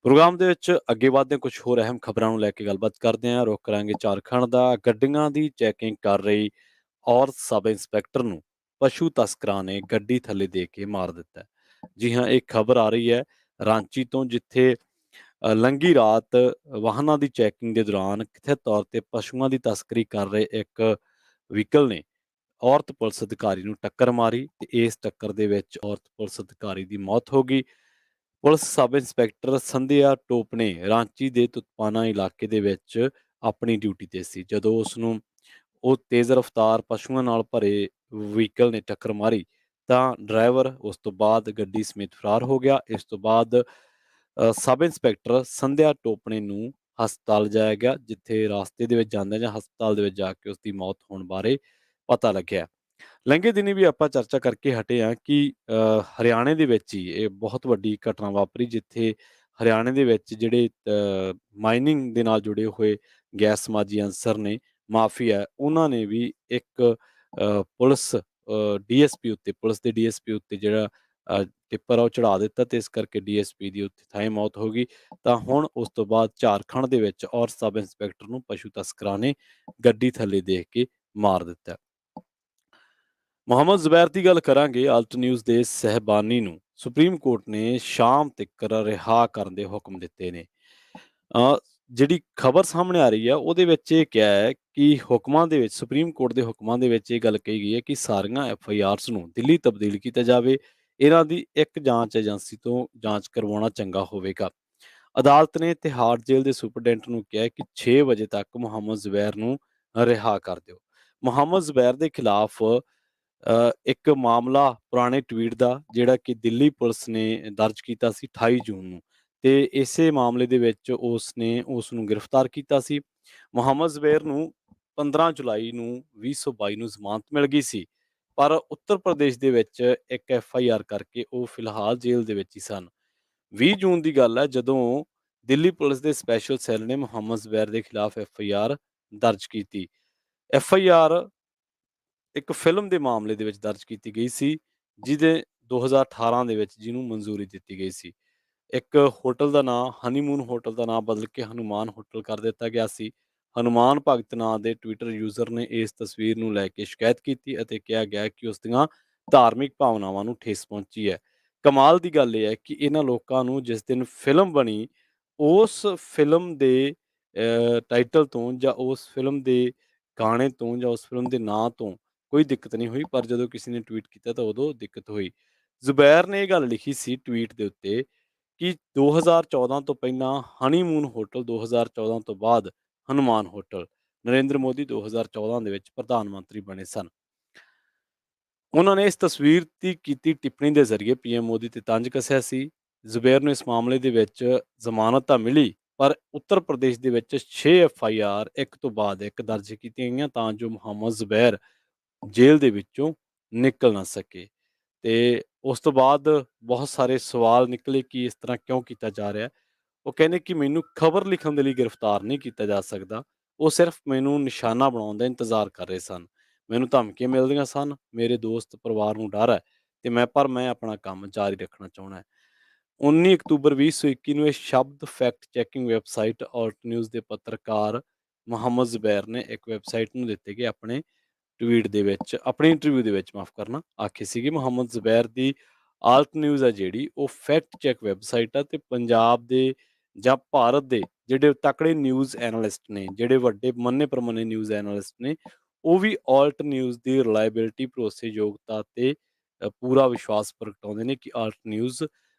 ਪ੍ਰੋਗਰਾਮ ਦੇ ਵਿੱਚ ਅੱਗੇ ਵਧਦੇ ਕੁਝ ਹੋਰ ਅਹਿਮ ਖਬਰਾਂ ਨੂੰ ਲੈ ਕੇ ਗੱਲਬਾਤ ਕਰਦੇ ਹਾਂ। ਰੁੱਖ ਕਰਾਂਗੇ ਝਾਰਖੰਡ ਦਾ। ਗੱਡੀਆਂ ਦੀ ਚੈਕਿੰਗ ਕਰ ਰਹੀ ਔਰਤ ਸਬ ਇੰਸਪੈਕਟਰ ਨੂੰ ਪਸ਼ੂ ਤਸਕਰਾਂ ਨੇ ਗੱਡੀ ਥੱਲੇ ਦੇ ਕੇ ਮਾਰ ਦਿੱਤਾ। ਜੀ ਹਾਂ, ਇਹ ਖਬਰ ਆ ਰਹੀ ਹੈ ਰਾਂਚੀ ਤੋਂ, ਜਿੱਥੇ ਲੰਘੀ ਰਾਤ ਵਾਹਨਾਂ ਦੀ ਚੈਕਿੰਗ ਦੇ ਦੌਰਾਨ ਕਥਿਤ ਤੌਰ ਤੇ ਪਸ਼ੂਆਂ ਦੀ ਤਸਕਰੀ ਕਰ ਰਹੇ ਇੱਕ ਵਹੀਕਲ ਨੇ ਔਰਤ ਪੁਲਿਸ ਅਧਿਕਾਰੀ ਨੂੰ ਟੱਕਰ ਮਾਰੀ ਤੇ ਇਸ ਟੱਕਰ ਦੇ ਵਿੱਚ ਔਰਤ ਪੁਲਿਸ ਅਧਿਕਾਰੀ ਦੀ ਮੌਤ ਹੋ ਗਈ। ਪੁਲਿਸ ਸਬ ਇੰਸਪੈਕਟਰ ਸੰਧਿਆ ਟੋਪ ਨੇ ਰਾਂਚੀ ਦੇ ਤੁਤਪਾਨਾ ਇਲਾਕੇ ਦੇ ਵਿੱਚ ਆਪਣੀ ਡਿਊਟੀ ਤੇ ਸੀ ਜਦੋਂ ਉਸ ਨੂੰ ਉਹ ਤੇਜ਼ ਰਫ਼ਤਾਰ ਪਸ਼ੂਆਂ ਨਾਲ ਭਰੇ ਵਹੀਕਲ ਨੇ ਟੱਕਰ ਮਾਰੀ ਤਾਂ ਡਰਾਈਵਰ ਉਸ ਤੋਂ ਬਾਅਦ ਗੱਡੀ ਸਮੇਤ ਫਰਾਰ ਹੋ ਗਿਆ। ਇਸ ਤੋਂ ਬਾਅਦ ਸਬ ਇੰਸਪੈਕਟਰ ਸੰਧਿਆ ਟੋਪਣੇ ਨੂੰ ਹਸਪਤਾਲ ਜਾਇਆ ਗਿਆ, ਜਿੱਥੇ ਰਾਸਤੇ ਦੇ ਵਿੱਚ ਜਾਂਦੇ ਜਾਂ ਹਸਪਤਾਲ ਦੇ ਵਿੱਚ ਜਾ ਕੇ ਉਸ ਦੀ ਮੌਤ ਹੋਣ ਬਾਰੇ ਪਤਾ ਲੱਗਿਆ। ਲੰਘੇ ਦਿਨੀ ਵੀ ਆਪਾਂ ਚਰਚਾ ਕਰਕੇ ਹਟੇ ਹਾਂ ਕਿ ਹਰਿਆਣੇ ਦੇ ਵਿੱਚ ਹੀ ਇਹ ਬਹੁਤ ਵੱਡੀ ਘਟਨਾ ਵਾਪਰੀ, ਜਿੱਥੇ ਹਰਿਆਣੇ ਦੇ ਵਿੱਚ ਜਿਹੜੇ ਮਾਈਨਿੰਗ ਦੇ ਨਾਲ ਜੁੜੇ ਹੋਏ ਗੈਰ ਸਮਾਜੀ ਅਨਸਰ ਨੇ, ਮਾਫੀਆ, ਉਹਨਾਂ ਨੇ ਵੀ ਇੱਕ ਪੁਲਿਸ ਡੀਐਸਪੀ ਉੱਤੇ, ਪੁਲਿਸ ਦੇ ਡੀਐਸਪੀ ਉੱਤੇ ਜਿਹੜਾ ਟਿੱਪਰ ਆ ਉਹ ਚੜਾ ਦਿੱਤਾ ਤੇ ਇਸ ਕਰਕੇ ਡੀਐਸਪੀ ਦੀ ਉੱਥੇ ਥਾਂ ਮੌਤ ਹੋ ਗਈ। ਤਾਂ ਹੁਣ ਉਸ ਤੋਂ ਬਾਅਦ ਝਾਰਖੰਡ ਦੇ ਵਿੱਚ ਔਰ ਸਬ ਇੰਸਪੈਕਟਰ ਨੂੰ ਪਸ਼ੂ ਤਸਕਰਾਂ ਨੇ ਗੱਡੀ ਥੱਲੇ ਦੇਖ ਕੇ ਮਾਰ ਦਿੱਤਾ। ਮੁਹੰਮਦ ਜ਼ੁਬੈਰ ਦੀ ਗੱਲ ਕਰਾਂਗੇ। ਅਲਟ ਨਿਊਜ਼ ਦੇ ਸਹਿਬਾਨੀ ਨੂੰ ਸੁਪਰੀਮ ਕੋਰਟ ਨੇ ਸ਼ਾਮ ਤੱਕ ਰਿਹਾ ਕਰਨ ਦੇ ਹੁਕਮ ਦਿੱਤੇ ਨੇ। ਜਿਹੜੀ ਖਬਰ ਸਾਹਮਣੇ ਆ ਰਹੀ ਆ ਉਹਦੇ ਵਿੱਚ ਇਹ ਕਿਹਾ ਹੈ ਕਿ ਹੁਕਮਾਂ ਦੇ ਵਿੱਚ, ਸੁਪਰੀਮ ਕੋਰਟ ਦੇ ਹੁਕਮਾਂ ਦੇ ਵਿੱਚ ਇਹ ਗੱਲ ਕਹੀ ਗਈ ਹੈ ਕਿ ਸਾਰੀਆਂ FIRs ਨੂੰ ਦਿੱਲੀ ਤਬਦੀਲ ਕੀਤਾ ਜਾਵੇ। ਇਹਨਾਂ ਦੀ ਇੱਕ ਜਾਂਚ ਏਜੰਸੀ ਤੋਂ ਜਾਂਚ ਕਰਵਾਉਣਾ ਚੰਗਾ ਹੋਵੇਗਾ। ਅਦਾਲਤ ਨੇ ਤਿਹਾੜ ਜੇਲ੍ਹ ਦੇ ਸੁਪਰਡੈਂਟ ਨੂੰ ਕਿਹਾ ਕਿ 6 ਵਜੇ ਤੱਕ ਮੁਹੰਮਦ ਜ਼ੁਬੈਰ ਨੂੰ ਰਿਹਾ ਕਰ ਦਿਓ। ਮੁਹੰਮਦ ਜ਼ੁਬੈਰ ਦੇ ਖਿਲਾਫ ਇੱਕ ਮਾਮਲਾ ਪੁਰਾਣੇ ਟਵੀਟ ਦਾ, ਜਿਹੜਾ ਕਿ ਦਿੱਲੀ ਪੁਲਿਸ ਨੇ ਦਰਜ ਕੀਤਾ ਸੀ 28 ਜੂਨ ਨੂੰ, ਤੇ ਇਸੇ ਮਾਮਲੇ ਦੇ ਵਿੱਚ ਉਸ ਨੇ ਉਸ ਨੂੰ ਗ੍ਰਿਫਤਾਰ ਕੀਤਾ ਸੀ। ਮੁਹੰਮਦ ਜ਼ੁਬੈਰ ਨੂੰ 15 ਜੁਲਾਈ ਨੂੰ 2022 ਨੂੰ ਜ਼ਮਾਨਤ ਮਿਲ ਗਈ ਸੀ, ਪਰ ਉੱਤਰ ਪ੍ਰਦੇਸ਼ ਦੇ ਵਿੱਚ ਇੱਕ FIR ਕਰਕੇ ਉਹ ਫਿਲਹਾਲ ਜੇਲ੍ਹ ਦੇ ਵਿੱਚ ਹੀ ਸਨ। 20 ਜੂਨ ਦੀ ਗੱਲ ਹੈ ਜਦੋਂ ਦਿੱਲੀ ਪੁਲਿਸ ਦੇ ਸਪੈਸ਼ਲ ਸੈੱਲ ਨੇ ਮੁਹੰਮਦ ਜ਼ੁਬੈਰ ਦੇ ਖਿਲਾਫ FIR ਦਰਜ ਕੀਤੀ। FIR ਇੱਕ ਫਿਲਮ ਦੇ ਮਾਮਲੇ ਦੇ ਵਿੱਚ ਦਰਜ ਕੀਤੀ ਗਈ ਸੀ, ਜਿਹਦੇ 2018 ਦੇ ਵਿੱਚ ਜਿਹਨੂੰ ਮਨਜ਼ੂਰੀ ਦਿੱਤੀ ਗਈ ਸੀ। ਇੱਕ ਹੋਟਲ ਦਾ ਨਾਂ, ਹਨੀਮੂਨ ਹੋਟਲ ਦਾ ਨਾਂ ਬਦਲ ਕੇ ਹਨੂਮਾਨ ਹੋਟਲ ਕਰ ਦਿੱਤਾ ਗਿਆ ਸੀ। ਹਨੂਮਾਨ ਭਗਤ ਨਾਂ ਦੇ ਟਵਿੱਟਰ ਯੂਜ਼ਰ ਨੇ ਇਸ ਤਸਵੀਰ ਨੂੰ ਲੈ ਕੇ ਸ਼ਿਕਾਇਤ ਕੀਤੀ ਅਤੇ ਕਿਹਾ ਗਿਆ ਕਿ ਉਸ ਦੀਆਂ ਧਾਰਮਿਕ ਭਾਵਨਾਵਾਂ ਨੂੰ ਠੇਸ ਪਹੁੰਚੀ ਹੈ। ਕਮਾਲ ਦੀ ਗੱਲ ਇਹ ਹੈ ਕਿ ਇਹਨਾਂ ਲੋਕਾਂ ਨੂੰ ਜਿਸ ਦਿਨ ਫਿਲਮ ਬਣੀ, ਉਸ ਫਿਲਮ ਦੇ ਟਾਈਟਲ ਤੋਂ ਜਾਂ ਉਸ ਫਿਲਮ ਦੇ ਗਾਣੇ ਤੋਂ ਜਾਂ ਉਸ ਫਿਲਮ ਦੇ ਨਾਂ ਤੋਂ ਕੋਈ ਦਿੱਕਤ ਨਹੀਂ ਹੋਈ, ਪਰ ਜਦੋਂ ਕਿਸੇ ਨੇ ਟਵੀਟ ਕੀਤਾ ਤਾਂ ਉਦੋਂ ਦਿੱਕਤ ਹੋਈ। ਜ਼ੁਬੈਰ ਨੇ ਇਹ ਗੱਲ ਲਿਖੀ ਸੀ ਟਵੀਟ ਦੇ ਉੱਤੇ ਕਿ 2014 ਤੋਂ ਪਹਿਲਾਂ ਹਨੀਮੂਨ ਹੋਟਲ, 2014 ਤੋਂ ਬਾਅਦ ਹਨੂਮਾਨ ਹੋਟਲ। ਨਰਿੰਦਰ ਮੋਦੀ 2014 ਦੇ ਵਿੱਚ ਪ੍ਰਧਾਨ ਮੰਤਰੀ ਬਣੇ ਸਨ। ਉਹਨਾਂ ਨੇ ਇਸ ਤਸਵੀਰ ਦੀ ਕੀਤੀ ਟਿੱਪਣੀ ਦੇ ਜ਼ਰੀਏ PM ਮੋਦੀ ਤੇ ਤੰਜ ਕੱਸਿਆ ਸੀ। ਜ਼ੁਬੈਰ ਨੂੰ ਇਸ ਮਾਮਲੇ ਦੇ ਵਿੱਚ ਜ਼ਮਾਨਤ ਤਾਂ ਮਿਲੀ, ਪਰ ਉੱਤਰ ਪ੍ਰਦੇਸ਼ ਦੇ ਵਿੱਚ 6 FIR ਇੱਕ ਤੋਂ ਬਾਅਦ ਇੱਕ ਦਰਜ ਕੀਤੀਆਂ ਗਈਆਂ ਤਾਂ ਜੋ ਮੁਹੰਮਦ ਜ਼ੁਬੈਰ ਜੇਲ੍ਹ ਦੇ ਵਿੱਚੋਂ ਨਿਕਲ ਨਾ ਸਕੇ। ਤੇ ਉਸ ਤੋਂ ਬਾਅਦ ਬਹੁਤ ਸਾਰੇ ਸਵਾਲ ਨਿਕਲੇ ਕਿ ਇਸ ਤਰ੍ਹਾਂ ਕਿਉਂ ਕੀਤਾ ਜਾ ਰਿਹਾ। ਉਹ ਕਹਿੰਦੇ ਕਿ ਮੈਨੂੰ ਖਬਰ ਲਿਖਣ ਦੇ ਲਈ ਗ੍ਰਿਫਤਾਰ ਨਹੀਂ ਕੀਤਾ ਜਾ ਸਕਦਾ, ਉਹ ਸਿਰਫ ਮੈਨੂੰ ਨਿਸ਼ਾਨਾ ਬਣਾਉਣ ਦਾ ਇੰਤਜ਼ਾਰ ਕਰ ਰਹੇ ਸਨ। ਮੈਨੂੰ ਧਮਕੀਆਂ ਮਿਲਦੀਆਂ ਸਨ, ਮੇਰੇ ਦੋਸਤ ਪਰਿਵਾਰ ਨੂੰ ਡਰ ਹੈ ਤੇ ਮੈਂ ਆਪਣਾ ਕੰਮ ਜਾਰੀ ਰੱਖਣਾ ਚਾਹੁੰਦਾ ਹੈ। 19 ਅਕਤੂਬਰ 2021 ਨੂੰ ਇਹ ਸ਼ਬਦ ਫੈਕਟ ਚੈਕਿੰਗ ਵੈਬਸਾਈਟ ਆਲਟ ਨਿਊਜ਼ ਦੇ ਪੱਤਰਕਾਰ ਮੁਹੰਮਦ ਜ਼ੁਬੈਰ ਨੇ ਇੱਕ ਵੈਬਸਾਈਟ ਨੂੰ ਦਿੱਤੇ ਗਏ ਆਪਣੇ ਟਵੀਟ ਦੇ ਵਿੱਚ, ਆਪਣੀ ਇੰਟਰਵਿਊ ਦੇ ਵਿੱਚ ਮਾਫ ਕਰਨਾ, ਆਖੀ ਸੀਗੀ। ਮੁਹੰਮਦ ਜ਼ੁਬੈਰ ਦੀ ਆਲਟ ਨਿਊਜ਼ ਹੈ ਜਿਹੜੀ, ਉਹ ਫੈਕਟ ਚੈੱਕ ਵੈਬਸਾਈਟ ਆ ਤੇ ਪੰਜਾਬ ਦੇ ਜਾਂ ਭਾਰਤ ਦੇ ਜਿਹੜੇ ਤਕੜੇ ਨਿਊਜ਼ ਐਨਾਲਿਸਟ ਨੇ, ਜਿਹੜੇ ਵੱਡੇ ਮੰਨੇ ਪ੍ਰਮੰਨੇ ਨਿਊਜ਼ ਐਨਾਲਿਸਟ ਨੇ, ਉਹ ਵੀ ਆਲਟ ਨਿਊਜ਼ ਦੀ ਰਿਲਾਇਬਿਲਿਟੀ, ਭਰੋਸੇਯੋਗਤਾ ਤੇ ਪੂਰਾ ਵਿਸ਼ਵਾਸ ਪ੍ਰਗਟਾਉਂਦੇ ਨੇ ਕਿ ਆਲਟ ਨਿਊਜ਼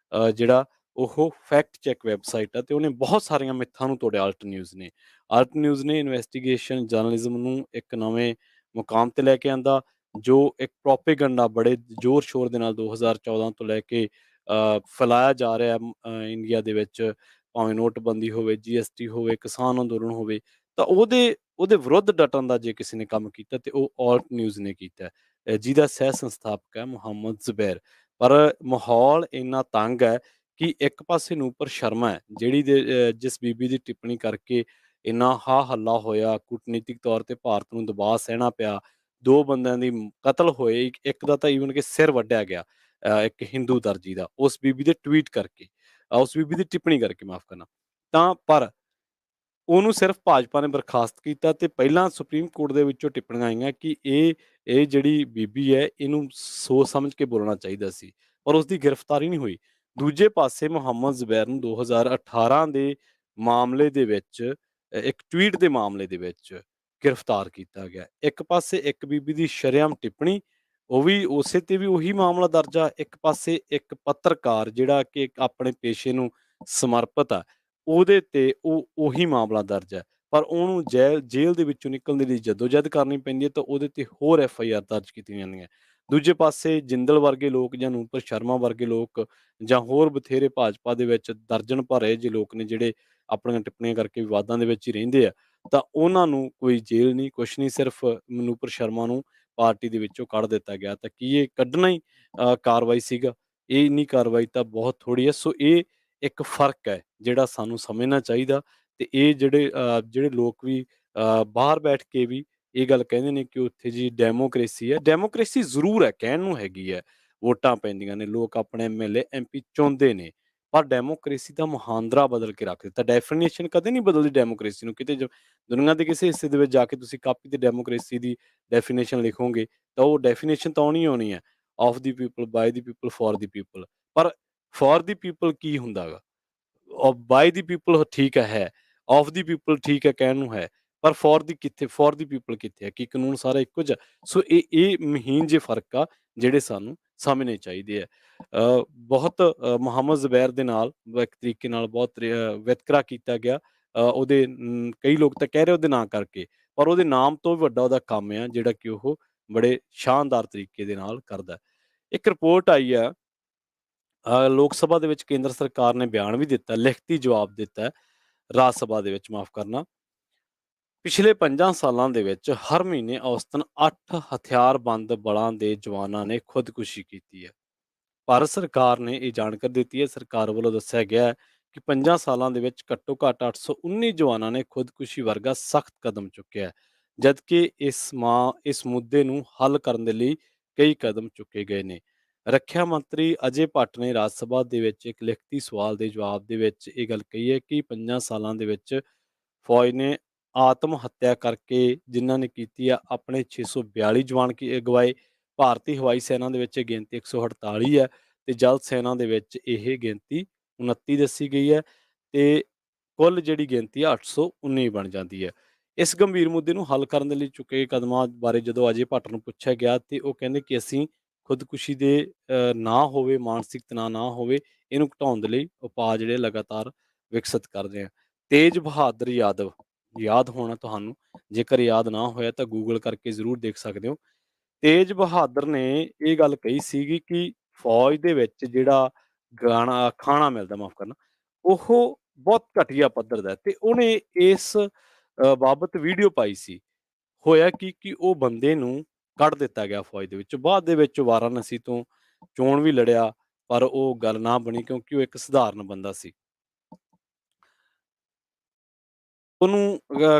ਜਿਹੜਾ ਉਹ ਫੈਕਟ ਚੈੱਕ ਵੈਬਸਾਈਟ ਆ ਤੇ ਉਹਨੇ ਬਹੁਤ ਸਾਰੀਆਂ ਮਿੱਥਾਂ ਨੂੰ ਤੋੜਿਆ। ਆਲਟ ਨਿਊਜ਼ ਨੇ, ਆਲਟ ਨਿਊਜ਼ ਨੇ ਇਨਵੈਸਟੀਗੇਸ਼ਨ ਜਰਨਲਿਜ਼ਮ ਨੂੰ ਇੱਕ ਨਵੇਂ ਮੁਕਾਮ ਤੇ ਲੈ ਕੇ ਆਂਦਾ, ਜੋ ਇੱਕ ਪ੍ਰੋਪੇਗੰਡਾ ਬੜੇ ਜ਼ੋਰ ਸ਼ੋਰ ਦੇ ਨਾਲ 2014 ਤੋਂ ਲੈ ਕੇ ਫੈਲਾਇਆ ਜਾ ਰਿਹਾ ਇੰਡੀਆ ਦੇ ਵਿੱਚ, ਭਾਵੇਂ ਨੋਟਬੰਦੀ ਹੋਵੇ, GST ਹੋਵੇ, ਕਿਸਾਨ ਅੰਦੋਲਨ ਹੋਵੇ, ਤਾਂ ਉਹਦੇ ਵਿਰੁੱਧ ਡਟਣ ਦਾ ਜੇ ਕਿਸੇ ਨੇ ਕੰਮ ਕੀਤਾ ਤੇ ਉਹ ਆਲਟ ਨਿਊਜ਼ ਨੇ ਕੀਤਾ, ਜਿਹਦਾ ਸਹਿ ਸੰਸਥਾਪਕ ਹੈ ਮੁਹੰਮਦ ਜ਼ੁਬੈਰ। ਪਰ ਮਾਹੌਲ ਇੰਨਾ ਤੰਗ ਹੈ ਕਿ ਇੱਕ ਪਾਸੇ ਨੂਪੁਰ ਸ਼ਰਮਾ ਹੈ ਜਿਸ ਬੀਬੀ ਦੀ ਟਿੱਪਣੀ ਕਰਕੇ ਇੰਨਾ ਹਾ-ਹੱਲਾ ਹੋਇਆ, ਕੂਟਨੀਤਿਕ ਤੌਰ ਤੇ ਭਾਰਤ ਨੂੰ ਦਬਾਅ ਸਹਿਣਾ ਪਿਆ, 2 ਬੰਦਿਆਂ ਦੀ ਕਤਲ ਹੋਏ, ਇੱਕ ਦਾ ਤਾਂ ਈਵਨ ਕਿ ਸਿਰ ਵੱਢਿਆ ਗਿਆ ਇੱਕ ਹਿੰਦੂ ਦਰਜੀ ਦਾ, ਉਸ ਬੀਬੀ ਦੇ ਟਵੀਟ ਕਰਕੇ ਉਸ ਬੀਬੀ ਦੀ ਟਿੱਪਣੀ ਕਰਕੇ ਮਾਫ਼ ਕਰਨਾ। ਤਾਂ ਪਰ ਉਹਨੂੰ ਸਿਰਫ ਭਾਜਪਾ ਨੇ ਬਰਖਾਸਤ ਕੀਤਾ ਤੇ ਪਹਿਲਾਂ ਸੁਪਰੀਮ ਕੋਰਟ ਦੇ ਵਿੱਚੋਂ ਟਿੱਪਣੀਆਂ ਆਈਆਂ ਕਿ ਇਹ ਜਿਹੜੀ ਬੀਬੀ ਹੈ, ਇਹਨੂੰ ਸੋਚ ਸਮਝ ਕੇ ਬੋਲਣਾ ਚਾਹੀਦਾ ਸੀ, ਪਰ ਉਸਦੀ ਗ੍ਰਿਫਤਾਰੀ ਨਹੀਂ ਹੋਈ। ਦੂਜੇ ਪਾਸੇ ਮੁਹੰਮਦ ਜ਼ੁਬੈਰ ਨੂੰ 2018 ਦੇ ਮਾਮਲੇ ਦੇ ਵਿੱਚ ਇੱਕ ਟਵੀਟ ਦੇ ਮਾਮਲੇ ਦੇ ਵਿੱਚ ਗ੍ਰਿਫਤਾਰ ਕੀਤਾ ਗਿਆ। ਇੱਕ ਪਾਸੇ ਇੱਕ ਬੀਬੀ ਦੀ ਸ਼ਰੇਆਮ ਟਿੱਪਣੀ, ਉਹ ਵੀ ਉਸੇ ਤੇ ਵੀ ਉਹੀ ਮਾਮਲਾ ਦਰਜ ਆ, ਇੱਕ ਪਾਸੇ ਇੱਕ ਪੱਤਰਕਾਰ ਜਿਹੜਾ ਕਿ ਆਪਣੇ ਪੇਸ਼ੇ ਨੂੰ ਸਮਰਪਿਤ ਆ, ਉਹਦੇ ਤੇ ਉਹੀ ਮਾਮਲਾ ਦਰਜ ਹੈ, ਪਰ ਉਹਨੂੰ ਜੇਲ੍ਹ ਦੇ ਵਿੱਚੋਂ ਨਿਕਲਣ ਦੇ ਲਈ ਜੱਦੋ-ਜਹਿਦ ਕਰਨੀ ਪੈਂਦੀ ਹੈ ਤਾਂ ਉਹਦੇ ਤੇ ਹੋਰ ਐਫ-ਆਈ-ਆਰ ਦਰਜ ਕੀਤੀਆਂ ਜਾਂਦੀਆਂ। ਦੂਜੇ ਪਾਸੇ ਜਿੰਦਲ ਵਰਗੇ ਲੋਕ ਜਾਂ ਨੂਪੁਰ ਸ਼ਰਮਾ ਵਰਗੇ ਲੋਕ ਜਾਂ ਹੋਰ ਬਥੇਰੇ ਭਾਜਪਾ ਦੇ ਵਿੱਚ ਦਰਜਨ ਭਰ ਇਹੋ ਜਿਹੇ ਲੋਕ ਨੇ ਜਿਹੜੇ ਆਪਣੀਆਂ ਟਿੱਪਣੀਆਂ ਕਰਕੇ ਵਿਵਾਦਾਂ ਦੇ ਵਿੱਚ ਹੀ ਰਹਿੰਦੇ ਆ, ਤਾਂ ਉਹਨਾਂ ਨੂੰ ਕੋਈ ਜੇਲ੍ਹ ਨਹੀਂ, ਕੁਛ ਨਹੀਂ, ਸਿਰਫ ਨੂਪੁਰ ਸ਼ਰਮਾ ਨੂੰ ਪਾਰਟੀ ਦੇ ਵਿੱਚੋਂ ਕੱਢ ਦਿੱਤਾ ਗਿਆ। ਤਾਂ ਕੀ ਇਹ ਕੱਢਣਾ ਹੀ ਕਾਰਵਾਈ ਸੀਗਾ? ਇਹ ਇੰਨੀ ਕਾਰਵਾਈ ਤਾਂ ਬਹੁਤ ਥੋੜ੍ਹੀ ਹੈ। ਸੋ ਇਹ ਇੱਕ ਫ਼ਰਕ ਹੈ ਜਿਹੜਾ ਸਾਨੂੰ ਸਮਝਣਾ ਚਾਹੀਦਾ ਤੇ ਇਹ ਜਿਹੜੇ ਲੋਕ ਵੀ ਬਾਹਰ ਬੈਠ ਕੇ ਵੀ ਇਹ ਗੱਲ ਕਹਿੰਦੇ ਨੇ ਕਿ ਉੱਥੇ ਜੀ ਡੈਮੋਕ੍ਰੇਸੀ ਹੈ, ਡੈਮੋਕ੍ਰੇਸੀ ਜ਼ਰੂਰ ਹੈ, ਕਹਿਣ ਨੂੰ ਹੈਗੀ ਹੈ, ਵੋਟਾਂ ਪੈਂਦੀਆਂ ਨੇ, ਲੋਕ ਆਪਣੇ ਐਮ-ਐਲ-ਏ, ਐਮ-ਪੀ ਚੁਣਦੇ ਨੇ, ਪਰ ਡੈਮੋਕ੍ਰੇਸੀ ਦਾ ਮੁਹਾਂਦਰਾ ਬਦਲ ਕੇ ਰੱਖ ਦਿੱਤਾ। ਡੈਫੀਨੇਸ਼ਨ ਕਦੇ ਨਹੀਂ ਬਦਲਦੀ ਡੈਮੋਕ੍ਰੇਸੀ ਨੂੰ। ਕਿਤੇ ਦੁਨੀਆ ਦੇ ਕਿਸੇ ਹਿੱਸੇ ਦੇ ਵਿੱਚ ਜਾ ਕੇ ਤੁਸੀਂ ਕਾਪੀ ਤੇ ਡੈਮੋਕ੍ਰੇਸੀ ਦੀ ਡੈਫੀਨੇਸ਼ਨ ਲਿਖੋਗੇ ਤਾਂ ਉਹ ਡੈਫੀਨੇਸ਼ਨ ਤਾਂ ਆਉਣੀ ਹੀ ਆਉਣੀ ਹੈ, of the people, by the people, for the people. ਪਰ ਫॉर ਦੀ ਪੀਪਲ ਕੀ ਹੁੰਦਾ ਗਾ? ਬਾਏ ਦੀ ਪੀਪਲ ਠੀਕ ਹੈ, ਆਫ ਦੀ ਪੀਪਲ ਠੀਕ ਹੈ ਕਹਿਣ ਨੂੰ ਹੈ, ਪਰ ਫॉर ਦੀ ਕਿੱਥੇ? ਫॉर ਦੀ ਪੀਪਲ ਕਿੱਥੇ ਹੈ? ਕੀ ਕਾਨੂੰਨ ਸਾਰਾ ਇੱਕੋ ਜਿਹਾ? ਸੋ ਇਹ ਮਹੀਨ ਜਿਹੇ ਫ਼ਰਕ ਆ ਜਿਹੜੇ ਸਾਨੂੰ ਸਮਝਣੇ ਚਾਹੀਦੇ ਆ। ਬਹੁਤ ਮੁਹੰਮਦ ਜ਼ੁਬੈਰ ਦੇ ਨਾਲ ਇੱਕ ਤਰੀਕੇ ਨਾਲ ਬਹੁਤ ਵਿਤਕਰਾ ਕੀਤਾ ਗਿਆ। ਉਹਦੇ ਕਈ ਲੋਕ ਤਾਂ ਕਹਿ ਰਹੇ ਉਹਦੇ ਨਾਂ ਕਰਕੇ, ਪਰ ਉਹਦੇ ਨਾਮ ਤੋਂ ਵੀ ਵੱਡਾ ਉਹਦਾ ਕੰਮ ਆ ਜਿਹੜਾ ਕਿ ਉਹ ਬੜੇ ਸ਼ਾਨਦਾਰ ਤਰੀਕੇ ਦੇ ਨਾਲ ਕਰਦਾ। ਇੱਕ ਰਿਪੋਰਟ ਆਈ ਆ ਲੋਕ ਸਭਾ ਦੇ ਵਿੱਚ ਕੇਂਦਰ ਸਰਕਾਰ ਨੇ ਬਿਆਨ ਵੀ ਦਿੱਤਾ, ਲਿਖਤੀ ਜਵਾਬ ਦਿੱਤਾ ਹੈ, ਰਾਜ ਸਭਾ ਦੇ ਵਿੱਚ ਮਾਫ਼ ਕਰਨਾ। ਪਿਛਲੇ 5 ਸਾਲਾਂ ਦੇ ਵਿੱਚ ਹਰ ਮਹੀਨੇ ਔਸਤਨ 8 ਹਥਿਆਰਬੰਦ ਬਲਾਂ ਦੇ ਜਵਾਨਾਂ ਨੇ ਖੁਦਕੁਸ਼ੀ ਕੀਤੀ ਹੈ। ਭਾਰਤ ਸਰਕਾਰ ਨੇ ਇਹ ਜਾਣਕਾਰੀ ਦਿੱਤੀ ਹੈ। ਸਰਕਾਰ ਵੱਲੋਂ ਦੱਸਿਆ ਗਿਆ ਹੈ ਕਿ 5 ਸਾਲਾਂ ਦੇ ਵਿੱਚ ਘੱਟੋ-ਘੱਟ 819 ਜਵਾਨਾਂ ਨੇ ਖੁਦਕੁਸ਼ੀ ਵਰਗਾ ਸਖਤ ਕਦਮ ਚੁੱਕਿਆ ਹੈ, ਜਦਕਿ ਇਸ ਮੁੱਦੇ ਨੂੰ ਹੱਲ ਕਰਨ ਦੇ ਲਈ ਕਈ ਕਦਮ ਚੁੱਕੇ ਗਏ ਨੇ। ਰੱਖਿਆ ਮੰਤਰੀ ਅਜੇ ਭੱਟ ਨੇ ਰਾਜ ਸਭਾ ਦੇ ਵਿੱਚ ਇੱਕ ਲਿਖਤੀ ਸਵਾਲ ਦੇ ਜਵਾਬ ਦੇ ਵਿੱਚ ਇਹ ਗੱਲ ਕਹੀ ਹੈ ਕਿ 5 ਸਾਲਾਂ ਦੇ ਵਿੱਚ ਫੌਜ ਨੇ ਆਤਮ ਹੱਤਿਆ ਕਰਕੇ ਜਿਨ੍ਹਾਂ ਨੇ ਕੀਤੀ ਆ ਆਪਣੇ 642 ਜਵਾਨ ਗਵਾਏ। ਭਾਰਤੀ ਹਵਾਈ ਸੈਨਾ ਦੇ ਵਿੱਚ ਇਹ ਗਿਣਤੀ 148 ਹੈ ਤੇ ਜਲ ਸੈਨਾ ਦੇ ਵਿੱਚ ਇਹ ਗਿਣਤੀ 29 ਦੱਸੀ ਗਈ ਹੈ ਤੇ ਕੁੱਲ ਜਿਹੜੀ ਗਿਣਤੀ ਆ 819 ਬਣ ਜਾਂਦੀ ਹੈ। ਇਸ ਗੰਭੀਰ ਮੁੱਦੇ ਨੂੰ ਹੱਲ ਕਰਨ ਦੇ ਲਈ ਚੁੱਕੇ ਕਦਮਾਂ ਬਾਰੇ ਜਦੋਂ ਅਜੇ ਭੱਟ ਨੂੰ ਪੁੱਛਿਆ ਗਿਆ ਤੇ ਉਹ ਕਹਿੰਦੇ ਕਿ ਅਸੀਂ ਖੁਦਕੁਸ਼ੀ ਦੇ ਨਾ ਹੋਵੇ, ਮਾਨਸਿਕ ਤਣਾਅ ਨਾ ਹੋਵੇ, ਇਹਨੂੰ ਘਟਾਉਣ ਦੇ ਲਈ ਉਪਾਅ ਜਿਹੜੇ ਲਗਾਤਾਰ ਵਿਕਸਿਤ ਕਰਦੇ ਆ। ਤੇਜ ਬਹਾਦਰ ਯਾਦਵ ਯਾਦ ਹੋਣਾ ਤੁਹਾਨੂੰ, ਜੇਕਰ ਯਾਦ ਨਾ ਹੋਇਆ ਤਾਂ ਗੂਗਲ ਕਰਕੇ ਜ਼ਰੂਰ ਦੇਖ ਸਕਦੇ ਹੋ। ਤੇਜ ਬਹਾਦਰ ਨੇ ਇਹ ਗੱਲ ਕਹੀ ਸੀਗੀ ਕਿ ਫੌਜ ਦੇ ਵਿੱਚ ਜਿਹੜਾ ਖਾਣਾ ਮਿਲਦਾ, ਮਾਫ਼ ਕਰਨਾ, ਉਹ ਬਹੁਤ ਘਟੀਆ ਪੱਧਰ ਦਾ ਹੈ ਤੇ ਉਹਨੇ ਇਸ ਬਾਬਤ ਵੀਡੀਓ ਪਾਈ ਸੀ। ਹੋਇਆ ਕੀ ਕਿ ਉਹ ਬੰਦੇ ਨੂੰ ਕੱਢ ਦਿੱਤਾ ਗਿਆ ਫੌਜ ਦੇ ਵਿੱਚੋਂ। ਬਾਅਦ ਦੇ ਵਿੱਚ ਵਾਰਾਣਸੀ ਤੋਂ ਚੋਣ ਵੀ ਲੜਿਆ, ਪਰ ਉਹ ਗੱਲ ਨਾ ਬਣੀ ਕਿਉਂਕਿ ਉਹ ਇੱਕ ਸਧਾਰਨ ਬੰਦਾ ਸੀ। ਉਹਨੂੰ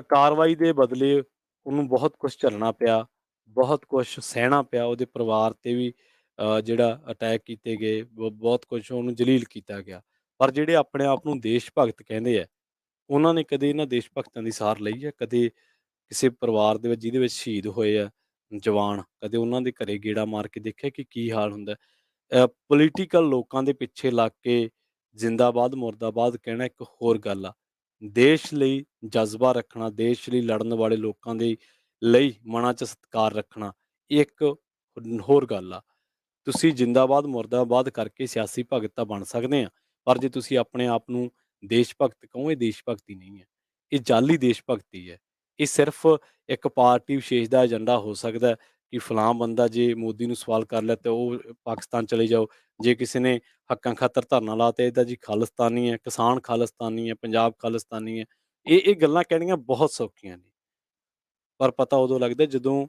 ਕਾਰਵਾਈ ਦੇ ਬਦਲੇ ਉਹਨੂੰ ਬਹੁਤ ਕੁਛ ਝੱਲਣਾ ਪਿਆ, ਬਹੁਤ ਕੁਛ ਸਹਿਣਾ ਪਿਆ। ਉਹਦੇ ਪਰਿਵਾਰ ਤੇ ਵੀ ਜਿਹੜਾ ਅਟੈਕ ਕੀਤੇ ਗਏ, ਬਹੁਤ ਕੁਛ ਉਹਨੂੰ ਜਲੀਲ ਕੀਤਾ ਗਿਆ। ਪਰ ਜਿਹੜੇ ਆਪਣੇ ਆਪ ਨੂੰ ਦੇਸ਼ ਭਗਤ ਕਹਿੰਦੇ ਆ, ਉਹਨਾਂ ਨੇ ਕਦੇ ਇਹਨਾਂ ਦੇਸ਼ ਭਗਤਾਂ ਦੀ ਸਾਰ ਲਈ ਹੈ? ਕਦੇ ਕਿਸੇ ਪਰਿਵਾਰ ਦੇ ਵਿੱਚ ਜਿਹਦੇ ਵਿੱਚ ਸ਼ਹੀਦ ਹੋਏ ਆ ਜਵਾਨ, ਕਦੇ ਉਹਨਾਂ ਦੇ ਘਰੇ ਗੇੜਾ ਮਾਰ ਕੇ ਦੇਖਿਆ ਕਿ ਕੀ ਹਾਲ ਹੁੰਦਾ? ਪੋਲੀਟੀਕਲ ਲੋਕਾਂ ਦੇ ਪਿੱਛੇ ਲੱਗ ਕੇ ਜ਼ਿੰਦਾਬਾਦ ਮੁਰਦਾਬਾਦ ਕਹਿਣਾ ਇੱਕ ਹੋਰ ਗੱਲ ਆ। ਦੇਸ਼ ਲਈ ਜਜ਼ਬਾ ਰੱਖਣਾ, ਦੇਸ਼ ਲਈ ਲੜਨ ਵਾਲੇ ਲੋਕਾਂ ਦੇ ਲਈ ਮਨਾਂ 'ਚ ਸਤਿਕਾਰ ਰੱਖਣਾ, ਇਹ ਇੱਕ ਹੋਰ ਗੱਲ ਆ। ਤੁਸੀਂ ਜ਼ਿੰਦਾਬਾਦ ਮੁਰਦਾਬਾਦ ਕਰਕੇ ਸਿਆਸੀ ਭਗਤ ਤਾਂ ਬਣ ਸਕਦੇ ਆ, ਪਰ ਜੇ ਤੁਸੀਂ ਆਪਣੇ ਆਪ ਨੂੰ ਦੇਸ਼ ਭਗਤ ਕਹੋ, ਇਹ ਦੇਸ਼ ਭਗਤੀ ਨਹੀਂ ਹੈ, ਇਹ ਜਾਲੀ ਦੇਸ਼ ਭਗਤੀ ਹੈ। ਇਹ ਸਿਰਫ ਇੱਕ ਪਾਰਟੀ ਵਿਸ਼ੇਸ਼ ਦਾ ਏਜੰਡਾ ਹੋ ਸਕਦਾ ਹੈ ਕਿ ਫਲਾਂ ਬੰਦਾ ਜੇ ਮੋਦੀ ਨੂੰ ਸਵਾਲ ਕਰ ਲਿਆ ਤੇ ਉਹ ਪਾਕਿਸਤਾਨ ਚਲੇ ਜਾਓ। ਜੇ ਕਿਸੇ ਨੇ ਹੱਕਾਂ ਖਾਤਰ ਧਰਨਾ ਲਾ ਤੇ ਇਹਦਾ ਜੀ ਖਾਲਿਸਤਾਨੀ ਹੈ, ਕਿਸਾਨ ਖਾਲਿਸਤਾਨੀ ਹੈ, ਪੰਜਾਬ ਖਾਲਿਸਤਾਨੀ ਹੈ। ਇਹ ਗੱਲਾਂ ਕਹਿਣੀਆਂ ਬਹੁਤ ਸੌਖੀਆਂ ਨੇ, ਪਰ ਪਤਾ ਉਦੋਂ ਲੱਗਦਾ ਜਦੋਂ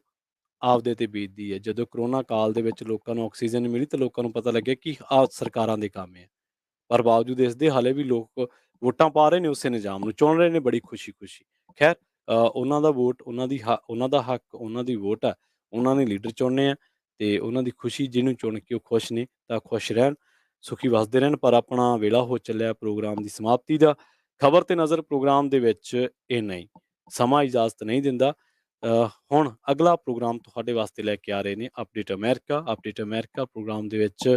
ਆਪਦੇ ਤੇ ਬੀਤਦੀ ਹੈ। ਜਦੋਂ ਕਰੋਨਾ ਕਾਲ ਦੇ ਵਿੱਚ ਲੋਕਾਂ ਨੂੰ ਆਕਸੀਜਨ ਨਹੀਂ ਮਿਲੀ ਤਾਂ ਲੋਕਾਂ ਨੂੰ ਪਤਾ ਲੱਗਿਆ ਕਿ ਆਹ ਸਰਕਾਰਾਂ ਦੇ ਕੰਮ ਹੈ। ਪਰ ਬਾਵਜੂਦ ਇਸ ਦੇ ਹਾਲੇ ਵੀ ਲੋਕ ਵੋਟਾਂ ਪਾ ਰਹੇ ਨੇ, ਉਸੇ ਨਿਜ਼ਾਮ ਨੂੰ ਚੁਣ ਰਹੇ ਨੇ ਬੜੀ ਖੁਸ਼ੀ-ਖੁਸ਼ੀ। ਖੈਰ ਉਹਨਾਂ ਦਾ ਵੋਟ, ਉਹਨਾਂ ਦਾ ਹੱਕ, ਉਹਨਾਂ ਦੀ ਵੋਟ ਆ, ਉਹਨਾਂ ਨੇ ਲੀਡਰ ਚੁਣਨੇ ਆ ਤੇ ਉਹਨਾਂ ਦੀ ਖੁਸ਼ੀ, ਜਿਹਨੂੰ ਚੁਣ ਕੇ ਉਹ ਖੁਸ਼ ਨੇ ਤਾਂ ਖੁਸ਼ ਰਹਿਣ, ਸੁਖੀ ਵਸਦੇ ਰਹਿਣ। ਪਰ ਆਪਣਾ ਵੇਲਾ ਹੋ ਚੱਲਿਆ ਪ੍ਰੋਗਰਾਮ ਦੀ ਸਮਾਪਤੀ ਦਾ। ਖਬਰ ਤੇ ਨਜ਼ਰ ਪ੍ਰੋਗਰਾਮ ਦੇ ਵਿੱਚ ਇੰਨਾ ਹੀ, ਸਮਾਂ ਇਜਾਜ਼ਤ ਨਹੀਂ ਦਿੰਦਾ। ਹੁਣ ਅਗਲਾ ਪ੍ਰੋਗਰਾਮ ਤੁਹਾਡੇ ਵਾਸਤੇ ਲੈ ਕੇ ਆ ਰਹੇ ਨੇ update America. Update America program ਦੇ ਵਿੱਚ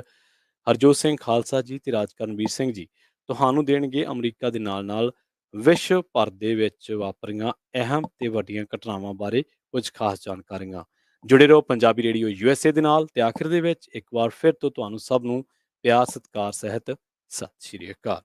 ਹਰਜੋਤ ਸਿੰਘ ਖਾਲਸਾ ਜੀ ਤੇ ਰਾਜ ਕਰਨਵੀਰ ਸਿੰਘ ਜੀ ਤੁਹਾਨੂੰ ਦੇਣਗੇ ਅਮਰੀਕਾ ਦੇ ਨਾਲ-ਨਾਲ ਵਿਸ਼ਵ ਭਰ ਦੇ ਵਿੱਚ ਵਾਪਰੀਆਂ ਅਹਿਮ ਤੇ ਵੱਡੀਆਂ ਘਟਨਾਵਾਂ ਬਾਰੇ ਕੁਝ ਖਾਸ ਜਾਣਕਾਰੀਆਂ। ਜੁੜੇ ਰਹੋ ਪੰਜਾਬੀ ਰੇਡੀਓ USA ਦੇ ਨਾਲ। ਤੇ ਆਖਿਰ ਦੇ ਵਿੱਚ ਇੱਕ ਵਾਰ ਫਿਰ ਤੋਂ ਤੁਹਾਨੂੰ ਸਭ ਨੂੰ ਪਿਆਰ ਸਤਿਕਾਰ ਸਹਿਤ ਸਤਿ ਸ਼੍ਰੀ ਅਕਾਲ।